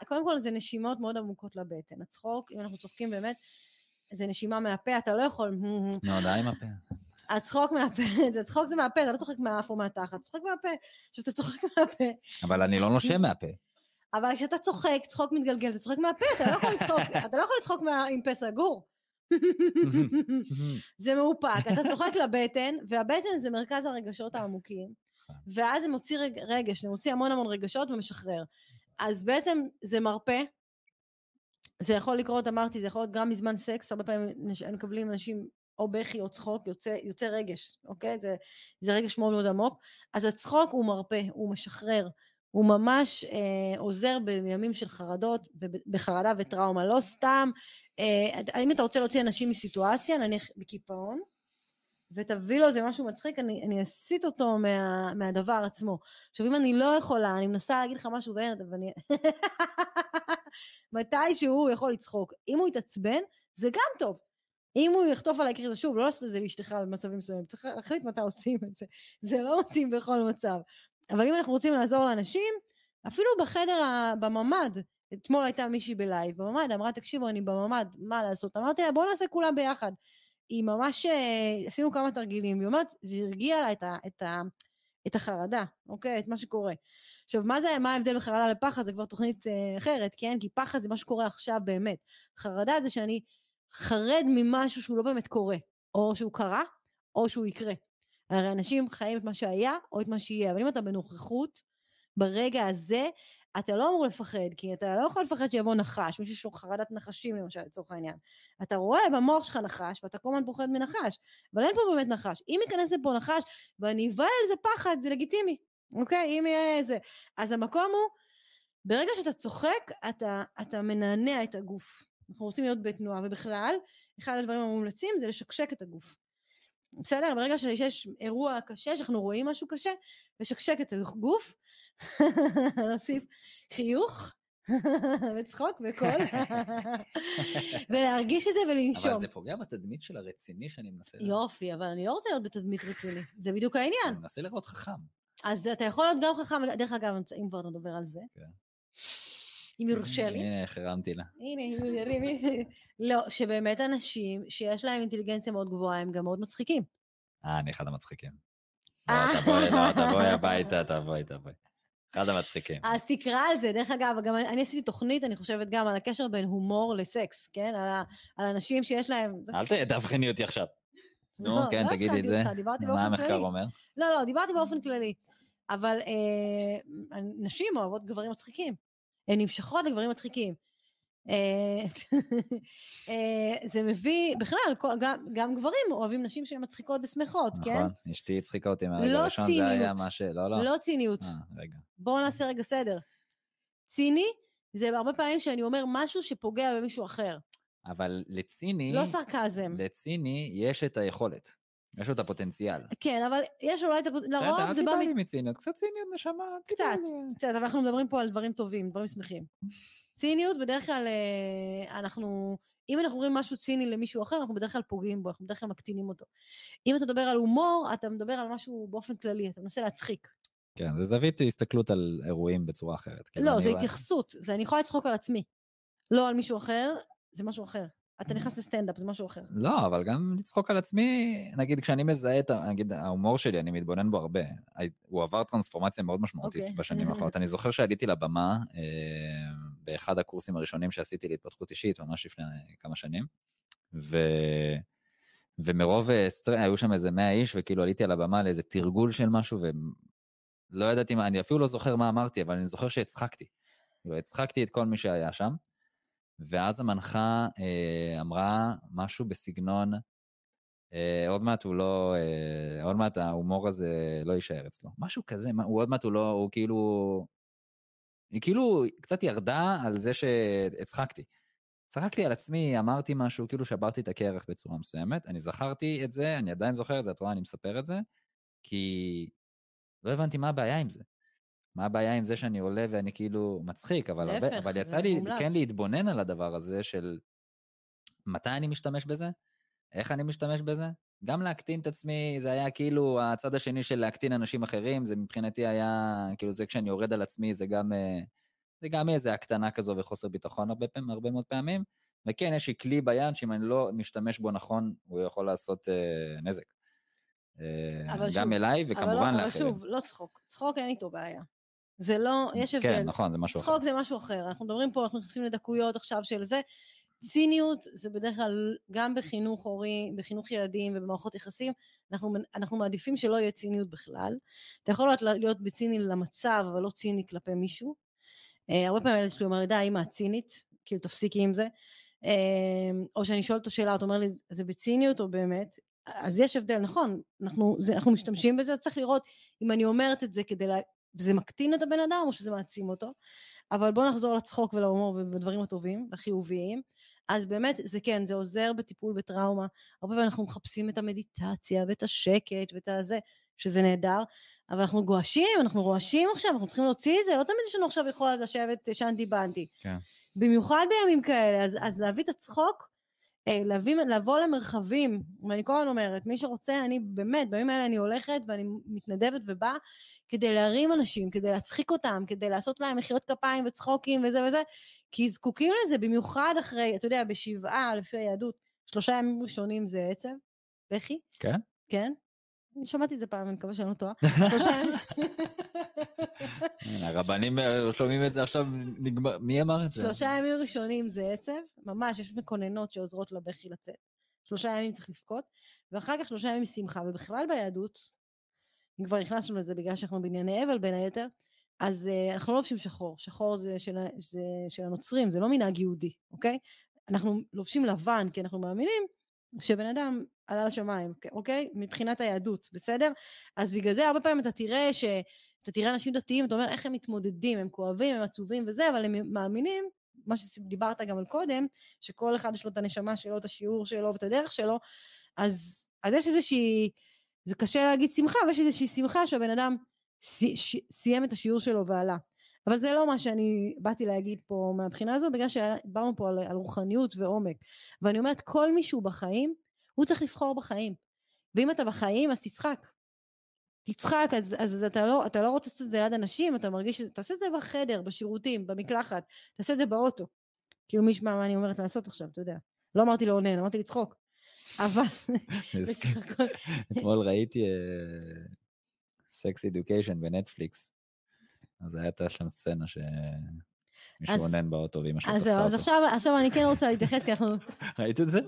קודם כל זה נשימות מאוד עמוקות לבטן. הצחוק, אם אנחנו צוחקים באמת, זה נשימה מהפה, אתה לא יכול... נו, די מהפה. הצחוק מהפה, צחוק זה מהפה, אתה לא צוחק מהאף או מהתחת, צוחק מהפה. עכשיו אתה צוחק מהפה. אבל אני לא נושם מהפה. אבל כשאתה צוחק, צחוק מתגלגל, אתה צוחק מהפה, אתה לא יכול לצחוק עם פה סגור. זה מאופק, אתה צוחק לבטן, והבטן זה מרכז הרגשות העמוקים, ואז זה מוציא רגש, זה מוציא המון רגשות ומשחרר. אז בעצם זה מרפא, זה יכול לקרות, אמרתי, זה יכול להיות גם מזמן סקס, הרבה פעמים מקבלים אנשים או בכי או צחוק, יוצא רגש, אוקיי? זה רגש מאוד מאוד עמוק. אז הצחוק הוא מרפא, הוא משחרר, הוא ממש עוזר בימים של חרדות, בחרדה וטראומה, לא סתם, אם אתה רוצה להוציא אנשים מסיטואציה, נניח בקיפאון, ותביא לו איזה משהו מצחיק, אני אסיט אותו מהדבר עצמו. עכשיו, אם אני לא יכולה, אני מנסה להגיד לך משהו ואין, ואני... מתי שהוא יכול לצחוק. אם הוא יתעצבן, זה גם טוב. אם הוא יכתוב עליי ככה, שוב, לא לעשות את זה לאשתך במצבים מסוימים, צריך להחליט מתי עושים את זה. זה לא מתאים בכל מצב. אבל אם אנחנו רוצים לעזור לאנשים, אפילו בחדר, בממד, אתמול הייתה מישהי בלייב, בממד, אמרה, תקשיבו, אני בממד, מה לעשות? אמרתי לה, בואו נעשה כולם ביחד. היא ממש, עשינו כמה תרגילים, היא אומרת, זה הרגיע לה את החרדה, אוקיי? את מה שקורה. עכשיו, מה ההבדל בחרדה לפחד? זה כבר תוכנית אחרת, כן? כי פחד זה מה שקורה עכשיו באמת. חרדה זה שאני חרד ממשהו שהוא לא באמת קורה, או שהוא קרה, או שהוא יקרה. הרי אנשים חיים את מה שהיה, או את מה שיהיה, אבל אם אתה בנוכחות, ברגע הזה, אתה לא אמור לפחד, כי אתה לא יכול לפחד שיבוא נחש, מישהו שהוא חרדת נחשים למשל, לצורך העניין. אתה רואה במוח שלך נחש, ואתה כל הזמן פוחד מנחש, אבל אין פה באמת נחש. אם ייכנס לפה נחש, ואני אבעל זה פחד, זה לגיטימי, אוקיי? אם יהיה איזה. אז המקום הוא, ברגע שאתה צוחק, אתה מנענע את הגוף. אנחנו רוצים להיות בתנועה, ובכלל, אחד הדברים המומלצים זה לשקשק את הגוף. בסדר? ברגע שיש אירוע קשה, שאנחנו רואים משהו קשה, לשקשק את הגוף, להוסיף חיוך, וצחוק וקול, ולהרגיש את זה ולנשום. אבל זה פוגע בתדמית של הרציני שאני מנסה... יופי, אבל אני לא רוצה להיות בתדמית רציני, זה בדיוק העניין. אני מנסה לראות חכם. אז אתה יכול להיות גם חכם, דרך אגב, אם כבר אתה מדבר על זה. אם יורשה לי. הנה, חרמתי לה. הנה, לא, שבאמת אנשים שיש להם אינטליגנציה מאוד גבוהה, הם גם מאוד מצחיקים. אני אחד המצחיקים. תבואי הביתה, תבואי. אחד המצחיקים. אז תקרא על זה, דרך אגב, גם אני עשיתי תוכנית, אני חושבת גם על הקשר בין הומור לסקס, כן? על אנשים שיש להם... אל תבחני אותי עכשיו. נו, כן, תגידי את זה. מה המחקר אומר? לא, דיברתי באופן כללי. אבל נשים אוהבות גברים מצחיקים. הן נמשכות לגברים מצחיקים. זה מביא, בכלל, גם גברים אוהבים נשים שהן מצחיקות ושמחות, כן? נכון, אשתי הצחיקה אותי מהרגע הראשון, זה היה מה ש... לא ציניות. רגע. בואו נעשה רגע סדר. ציני, זה הרבה פעמים שאני אומר משהו שפוגע במישהו אחר. אבל לציני... לא סרקזם. לציני יש את היכולת. יש לו את הפוטנציאל. כן, אבל יש אולי את הפוטנציאל. לרוב זה בא... אל תיבא לי מציניות, קצת ציניות נשמה. קצת, אבל אנחנו מדברים פה על דברים טובים, דברים שמחים. ציניות, בדרך כלל, אם אנחנו רואים משהו ציני למישהו אחר, אנחנו בדרך כלל פוגעים בו, אנחנו בדרך כלל מקטינים אותו. אם אתה מדבר על הומור, אתה מדבר על משהו באופן כללי, אתה מנסה להצחיק. כן, זה זווית הסתכלות על אירועים בצורה אחרת. לא, זה התייחסות, אני יכולה לצחוק על עצמי. לא על מישהו אחר, זה משהו אחר. אתה נכנס לסטנדאפ, זה משהו אחר. לא, אבל גם לצחוק על עצמי, נגיד, כשאני מזהה את, נגיד, ההומור שלי, אני מתבונן בו הרבה. הוא עבר טרנספורמציה מאוד משמעותית בשנים האחרונות. אני זוכר שעליתי לבמה, באחד הקורסים הראשונים שעשיתי להתפתחות אישית, ממש לפני כמה שנים, ומרוב היו שם איזה 100 איש, וכאילו עליתי על הבמה לאיזה תרגול של משהו, ולא ידעתי מה, אני אפילו לא זוכר מה אמרתי, אבל אני זוכר שהצחקתי. הצחקתי את כל מי שהיה שם, ואז המנחה אמרה משהו בסגנון, עוד מעט הוא לא, עוד מעט ההומור הזה לא יישאר אצלו. משהו כזה, הוא עוד מעט הוא לא, הוא כאילו, היא כאילו קצת ירדה על זה שהצחקתי. צחקתי על עצמי, אמרתי משהו, כאילו שברתי את הקרח בצורה מסוימת, אני זכרתי את זה, אני עדיין זוכר את זה, את רואה, אני מספר את זה, כי לא הבנתי מה הבעיה עם זה. מה הבעיה עם זה שאני עולה ואני כאילו מצחיק, אבל יצא לי כן להתבונן על הדבר הזה של מתי אני משתמש בזה, איך אני משתמש בזה, גם להקטין את עצמי, זה היה כאילו הצד השני של להקטין אנשים אחרים, זה מבחינתי היה, כאילו זה כשאני יורד על עצמי, זה גם איזה הקטנה כזו וחוסר ביטחון הרבה מאוד פעמים, וכן יש לי כלי ביד שאם אני לא משתמש בו נכון, הוא יכול לעשות נזק. גם אליי וכמובן לאחרים. אבל שוב, לא צחוק, צחוק אין איתו בעיה. זה לא, יש הבדל. כן, נכון, זה משהו אחר. צחוק זה משהו אחר. אנחנו מדברים פה, אנחנו נכנסים לדקויות עכשיו של זה. ציניות זה בדרך כלל גם בחינוך הורי, בחינוך ילדים ובמערכות יחסים, אנחנו מעדיפים שלא יהיה ציניות בכלל. אתה יכול להיות בציני למצב, אבל לא ציני כלפי מישהו. הרבה פעמים הילד שלי אומר לי, די, אמא, צינית, כאילו תפסיקי עם זה. או שאני שואלת אותו שאלה, אתה אומר לי, זה בציניות או באמת? אז יש הבדל, נכון, אנחנו משתמשים בזה, אז צריך לראות אם אני אומרת את זה כדי וזה מקטין את הבן אדם או שזה מעצים אותו, אבל בואו נחזור לצחוק ולהומור ובדברים הטובים והחיוביים. אז באמת זה כן, זה עוזר בטיפול בטראומה, הרבה פעמים אנחנו מחפשים את המדיטציה ואת השקט ואת הזה, שזה נהדר, אבל אנחנו רועשים עכשיו, אנחנו צריכים להוציא את זה, לא תמיד יש לנו עכשיו יכולת לשבת שנתי בנתי. כן. במיוחד בימים כאלה, אז להביא את הצחוק, לבוא למרחבים, ואני כל הזמן אומרת, מי שרוצה, אני באמת, בימים האלה אני הולכת ואני מתנדבת ובאה, כדי להרים אנשים, כדי להצחיק אותם, כדי לעשות להם מחיאות כפיים וצחוקים וזה וזה, כי זקוקים לזה, במיוחד אחרי, אתה יודע, בשבעה, לפי היהדות, 3 ימים ראשונים זה עצב, בכי? כן? כן? אני שמעתי את זה פעם, אני מקווה שאני לא טועה. 3 ימים. הרבנים שומעים את זה עכשיו, מי אמר את זה? 3 ימים ראשונים זה עצב, ממש, יש מקוננות שעוזרות לבכי לצאת. 3 ימים צריך לבכות, ואחר כך 3 ימים שמחה, ובכלל ביהדות, אם כבר נכנסנו לזה בגלל שאנחנו בענייני אבל בין היתר, אז אנחנו לא לובשים שחור, שחור זה של הנוצרים, זה לא מנהג יהודי, אוקיי? אנחנו לובשים לבן, כי אנחנו מאמינים שבן אדם עלה לשמיים, אוקיי? מבחינת היהדות, בסדר? אז בגלל זה הרבה פעמים אתה תראה אנשים דתיים, אתה אומר איך הם מתמודדים, הם כואבים, הם עצובים וזה, אבל הם מאמינים, מה שדיברת גם על קודם, שכל אחד יש לו את הנשמה שלו, את השיעור שלו ואת הדרך שלו, אז יש איזושהי, זה קשה להגיד שמחה, אבל יש איזושהי שמחה שהבן אדם סיים את השיעור שלו ועלה. אבל זה לא מה שאני באתי להגיד פה מהבחינה הזו, בגלל שדיברנו פה על רוחניות ועומק. ואני אומרת, כל מישהו בחיים, הוא צריך לבחור בחיים. ואם אתה בחיים, אז תצחק, אז אתה לא רוצה לעשות את זה ליד אנשים, אתה מרגיש תעשה את זה בחדר, בשירותים, במקלחת, תעשה את זה באוטו. כאילו מה אני אומרת לעשות עכשיו, אתה יודע. לא אמרתי לעונן, אמרתי לצחוק. אבל... אתמול ראיתי סקס אדיוקיישן בנטפליקס, אז הייתה שם סצנה שמישהו עונן באוטו ואמא שלו תפסה אותו. אז עכשיו אני כן רוצה להתייחס, כי אנחנו... ראית את זה?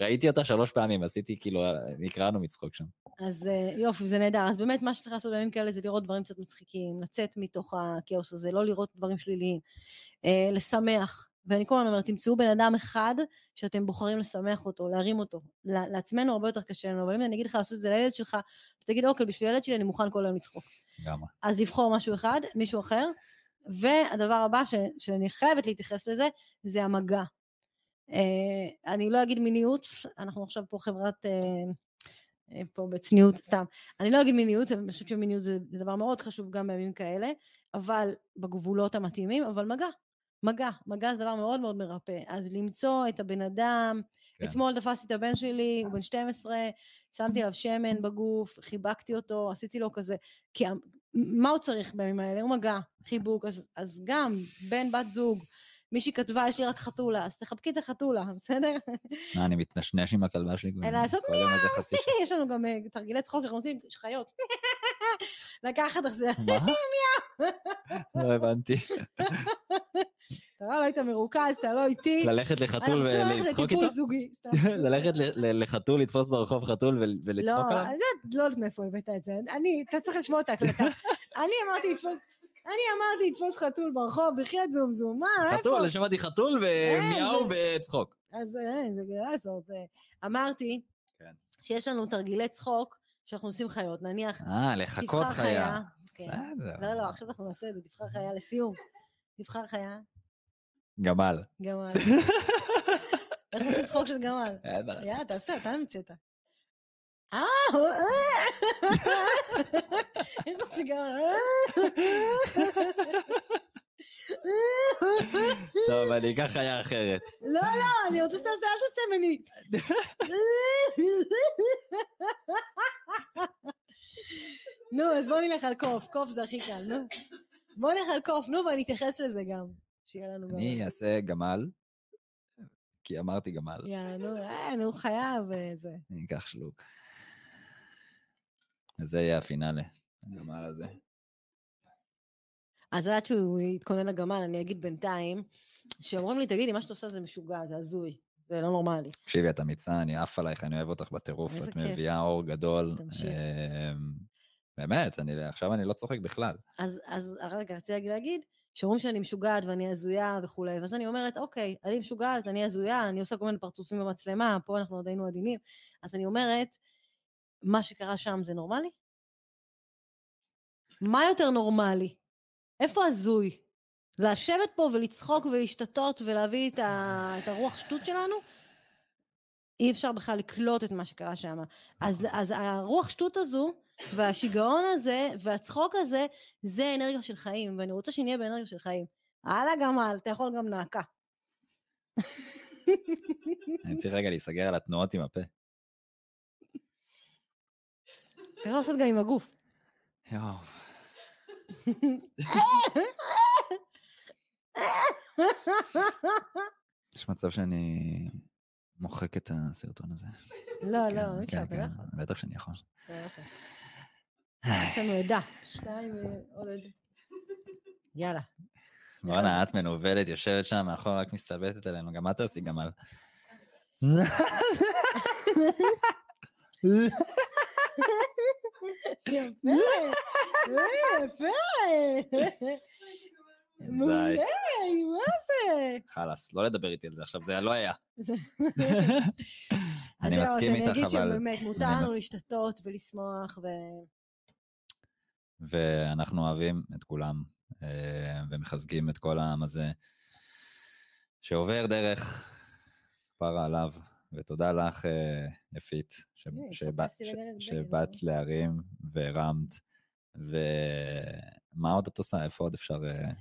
ראיתי אותה 3 פעמים, עשיתי כאילו, נקראנו מצחוק שם. אז יופי, זה נהדר. אז באמת מה שצריך לעשות בימים כאלה זה לראות דברים קצת מצחיקים, לצאת מתוך הכאוס הזה, לא לראות דברים שליליים, לשמח. ואני כל הזמן אומרת, תמצאו בן אדם אחד שאתם בוחרים לשמח אותו, להרים אותו. לעצמנו הרבה יותר קשה לנו, אבל אם אני אגיד לך לעשות את זה לילד שלך, אתה תגיד, אוקיי, בשביל הילד שלי אני מוכן כל היום לצחוק. אז לבחור משהו אחד, מישהו אחר, והדבר הבא שאני חייבת להתייחס לזה, זה המגע. אני לא אגיד מיניות, אנחנו עכשיו פה חברת, פה בצניעות, סתם, אני לא אגיד מיניות, אני חושבת שמיניות זה דבר מאוד חשוב גם בימים כאלה, אבל בגבולות המתאימים, אבל מגע זה דבר מאוד מאוד מרפא, אז למצוא את הבן אדם, כן. אתמול תפסתי את הבן שלי, הוא בן 12, שמתי עליו שמן בגוף, חיבקתי אותו, עשיתי לו כזה, כי מה הוא צריך בימים האלה? הוא מגע, חיבוק, אז גם בן בת זוג, מישהי כתבה, יש לי רק חתולה, אז תחבקי את החתולה, בסדר? אני מתנשנש עם הכלבה שלי. לעשות מיהו, יש לנו גם תרגילי צחוק, אנחנו עושים חיות. לקחת אחרי מה? לא הבנתי. אתה לא היית מרוכז, אתה לא איתי. ללכת לחתול ולצחוק איתו? ללכת לחתול, לתפוס ברחוב חתול ולצחוק עליו? לא יודעת מאיפה הבאת את זה. אתה צריך לשמוע את ההקלטה. אני אמרתי לתפוס חתול ברחוב, בחייאת זום, מה, איפה? חתול, שמעתי חתול ומיהו וצחוק. אז זה לעשות. אמרתי שיש לנו תרגילי צחוק, שאנחנו עושים חיות, נניח... לחכות חיה. בסדר. לא, עכשיו אנחנו נעשה את זה, תבחר חיה לסיום. תבחר חיה. גמל. איך עושים צחוק של גמל? יאללה, תעשה, אתה מצאת. יש לך סיגר. טוב, אני אקח חיה אחרת. לא, אני רוצה שתעשה, אל תעשה מני. נו, אז בוא נלך על קוף זה הכי קל, נו. בוא נלך על קוף, נו, ואני אתייחס לזה גם. שיהיה לנו גם. אני אעשה גמל, כי אמרתי גמל. נו, חיה וזה. אני אקח שלוק. וזה יהיה הפינאלה, הגמל הזה. אז עד שהוא יתכונן לגמל, אני אגיד בינתיים, שאומרים לי, תגידי, מה שאתה עושה זה משוגע, זה הזוי, זה לא נורמלי. תקשיבי, את אמיצה, אני עף עלייך, אני אוהב אותך בטירוף, את מביאה אור גדול. באמת, עכשיו אני לא צוחק בכלל. אז רגע, רציתי להגיד, שאומרים שאני משוגעת ואני הזויה וכולי, ואז אני אומרת, אוקיי, אני משוגעת, אני הזויה, אני עושה כל מיני פרצופים במצלמה, פה אנחנו עוד היינו עדינים, אז אני אומרת, מה שקרה שם זה נורמלי? מה יותר נורמלי? איפה הזוי? לשבת פה ולצחוק ולהשתתות ולהביא את הרוח שטות שלנו? אי אפשר בכלל לקלוט את מה שקרה שם. אז הרוח שטות הזו, והשיגעון הזה, והצחוק הזה, זה אנרגיה של חיים, ואני רוצה שנהיה באנרגיה של חיים. הלאה גמל, אתה יכול גם נעקה. אני צריך רגע להיסגר על התנועות עם הפה. אתה יכול לעשות גם עם הגוף. יואו. יש מצב שאני מוחק את הסרטון הזה. לא, לא, אי אפשר, אתה לא יכול. בטח שאני יכול. יש לנו עדה. 2 עוד עדה. יאללה. בואנה, את מנובלת, יושבת שם מאחור, רק מסתלבטת עלינו. גם את תעשי גמל. יפה, יפה. מעולה, מה זה? חלאס, לא לדבר איתי על זה עכשיו, זה לא היה. אני מסכים איתך, אבל... אז אני אגיד שבאמת מותר לנו לא. להשתתות ולשמוח ואנחנו אוהבים את כולם, ומחזקים את כל העם הזה, שעובר דרך פרה עליו, ותודה לך, יפית, שבאת להרים והרמת, ומה עוד את עושה? איפה עוד אפשר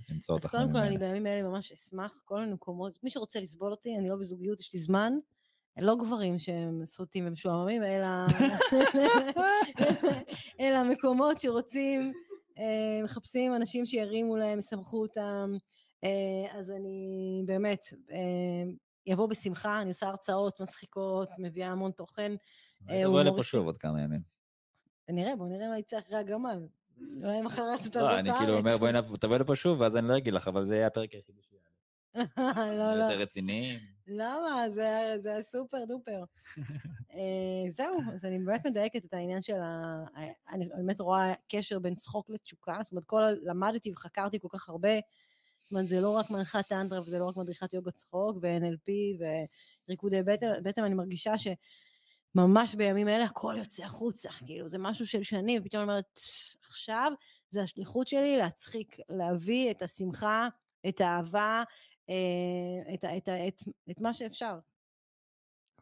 למצוא אותך? אז קודם כל אני בימים האלה ממש אשמח, כל מיני מקומות, מי שרוצה לסבול אותי, אני לא בזוגיות, יש לי זמן, לא גברים שהם סרוטים ומשועממים, אלא מקומות שרוצים, מחפשים אנשים שירימו להם, ישמחו אותם, אז אני באמת יבוא בשמחה, אני עושה הרצאות מצחיקות, מביאה המון תוכן. תבואי לפה שוב עוד כמה ימים. בוא נראה מה יצא אחרי הגמל. אולי מחרת אתה לא, אני כאילו אומר, תבואי לפה שוב, ואז אני לא אגיד לך, אבל זה יהיה הפרק היחידי שיהיה. לא, לא. יותר רציניים. למה? זה סופר דופר. זהו, אז אני באמת מדייקת את העניין של אני באמת רואה קשר בין צחוק לתשוקה, זאת אומרת, למדתי וחקרתי כל כך הרבה, זאת אומרת, זה לא רק מנחת טנטרה, וזה לא רק מדריכת יוגה צחוק, ו-NLP, וריקודי בטן, אני מרגישה שממש בימים האלה הכל יוצא החוצה, כאילו זה משהו של שנים, ופתאום אני אומרת, עכשיו זה השליחות שלי להצחיק, להביא את השמחה, את האהבה, את מה שאפשר.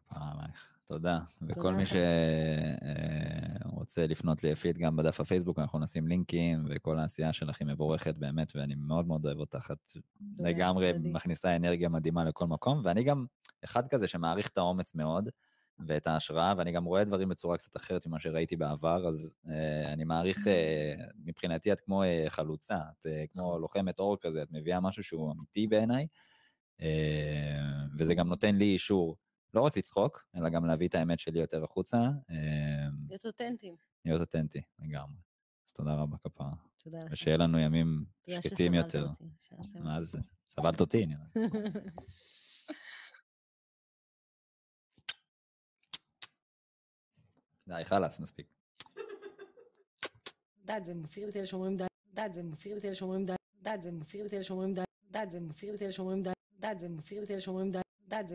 עלייך, תודה. וכל מי שרוצה לפנות ליפית גם בדף הפייסבוק, אנחנו נשים לינקים, וכל העשייה שלך היא מבורכת באמת, ואני מאוד מאוד אוהב אותך, את לגמרי מכניסה אנרגיה מדהימה לכל מקום, ואני גם אחד כזה שמעריך את האומץ מאוד, ואת ההשראה, ואני גם רואה דברים בצורה קצת אחרת ממה שראיתי בעבר, אז אני מעריך, מבחינתי את כמו חלוצה, את כמו לוחמת אור כזה, את מביאה משהו שהוא אמיתי בעיניי, וזה גם נותן לי אישור, לא רק לצחוק, אלא גם להביא את האמת שלי יותר החוצה. להיות אותנטיים. להיות אותנטי, לגמרי. אז תודה רבה כפרה. תודה לך. ושיהיה לנו ימים שקטים יותר. מה זה? סבלת אותי, נראה. די, חלאס, מספיק. דעת, זה מוסיר לי תל שאומרים דעת, דעת, זה מוסיר לי תל שאומרים דעת, דעת, זה מוסיר לי תל שאומרים דעת, דעת, זה מוסיר לי תל שאומרים דעת, דעת, זה מוסיר לי תל שאומרים דעת, דעת, זה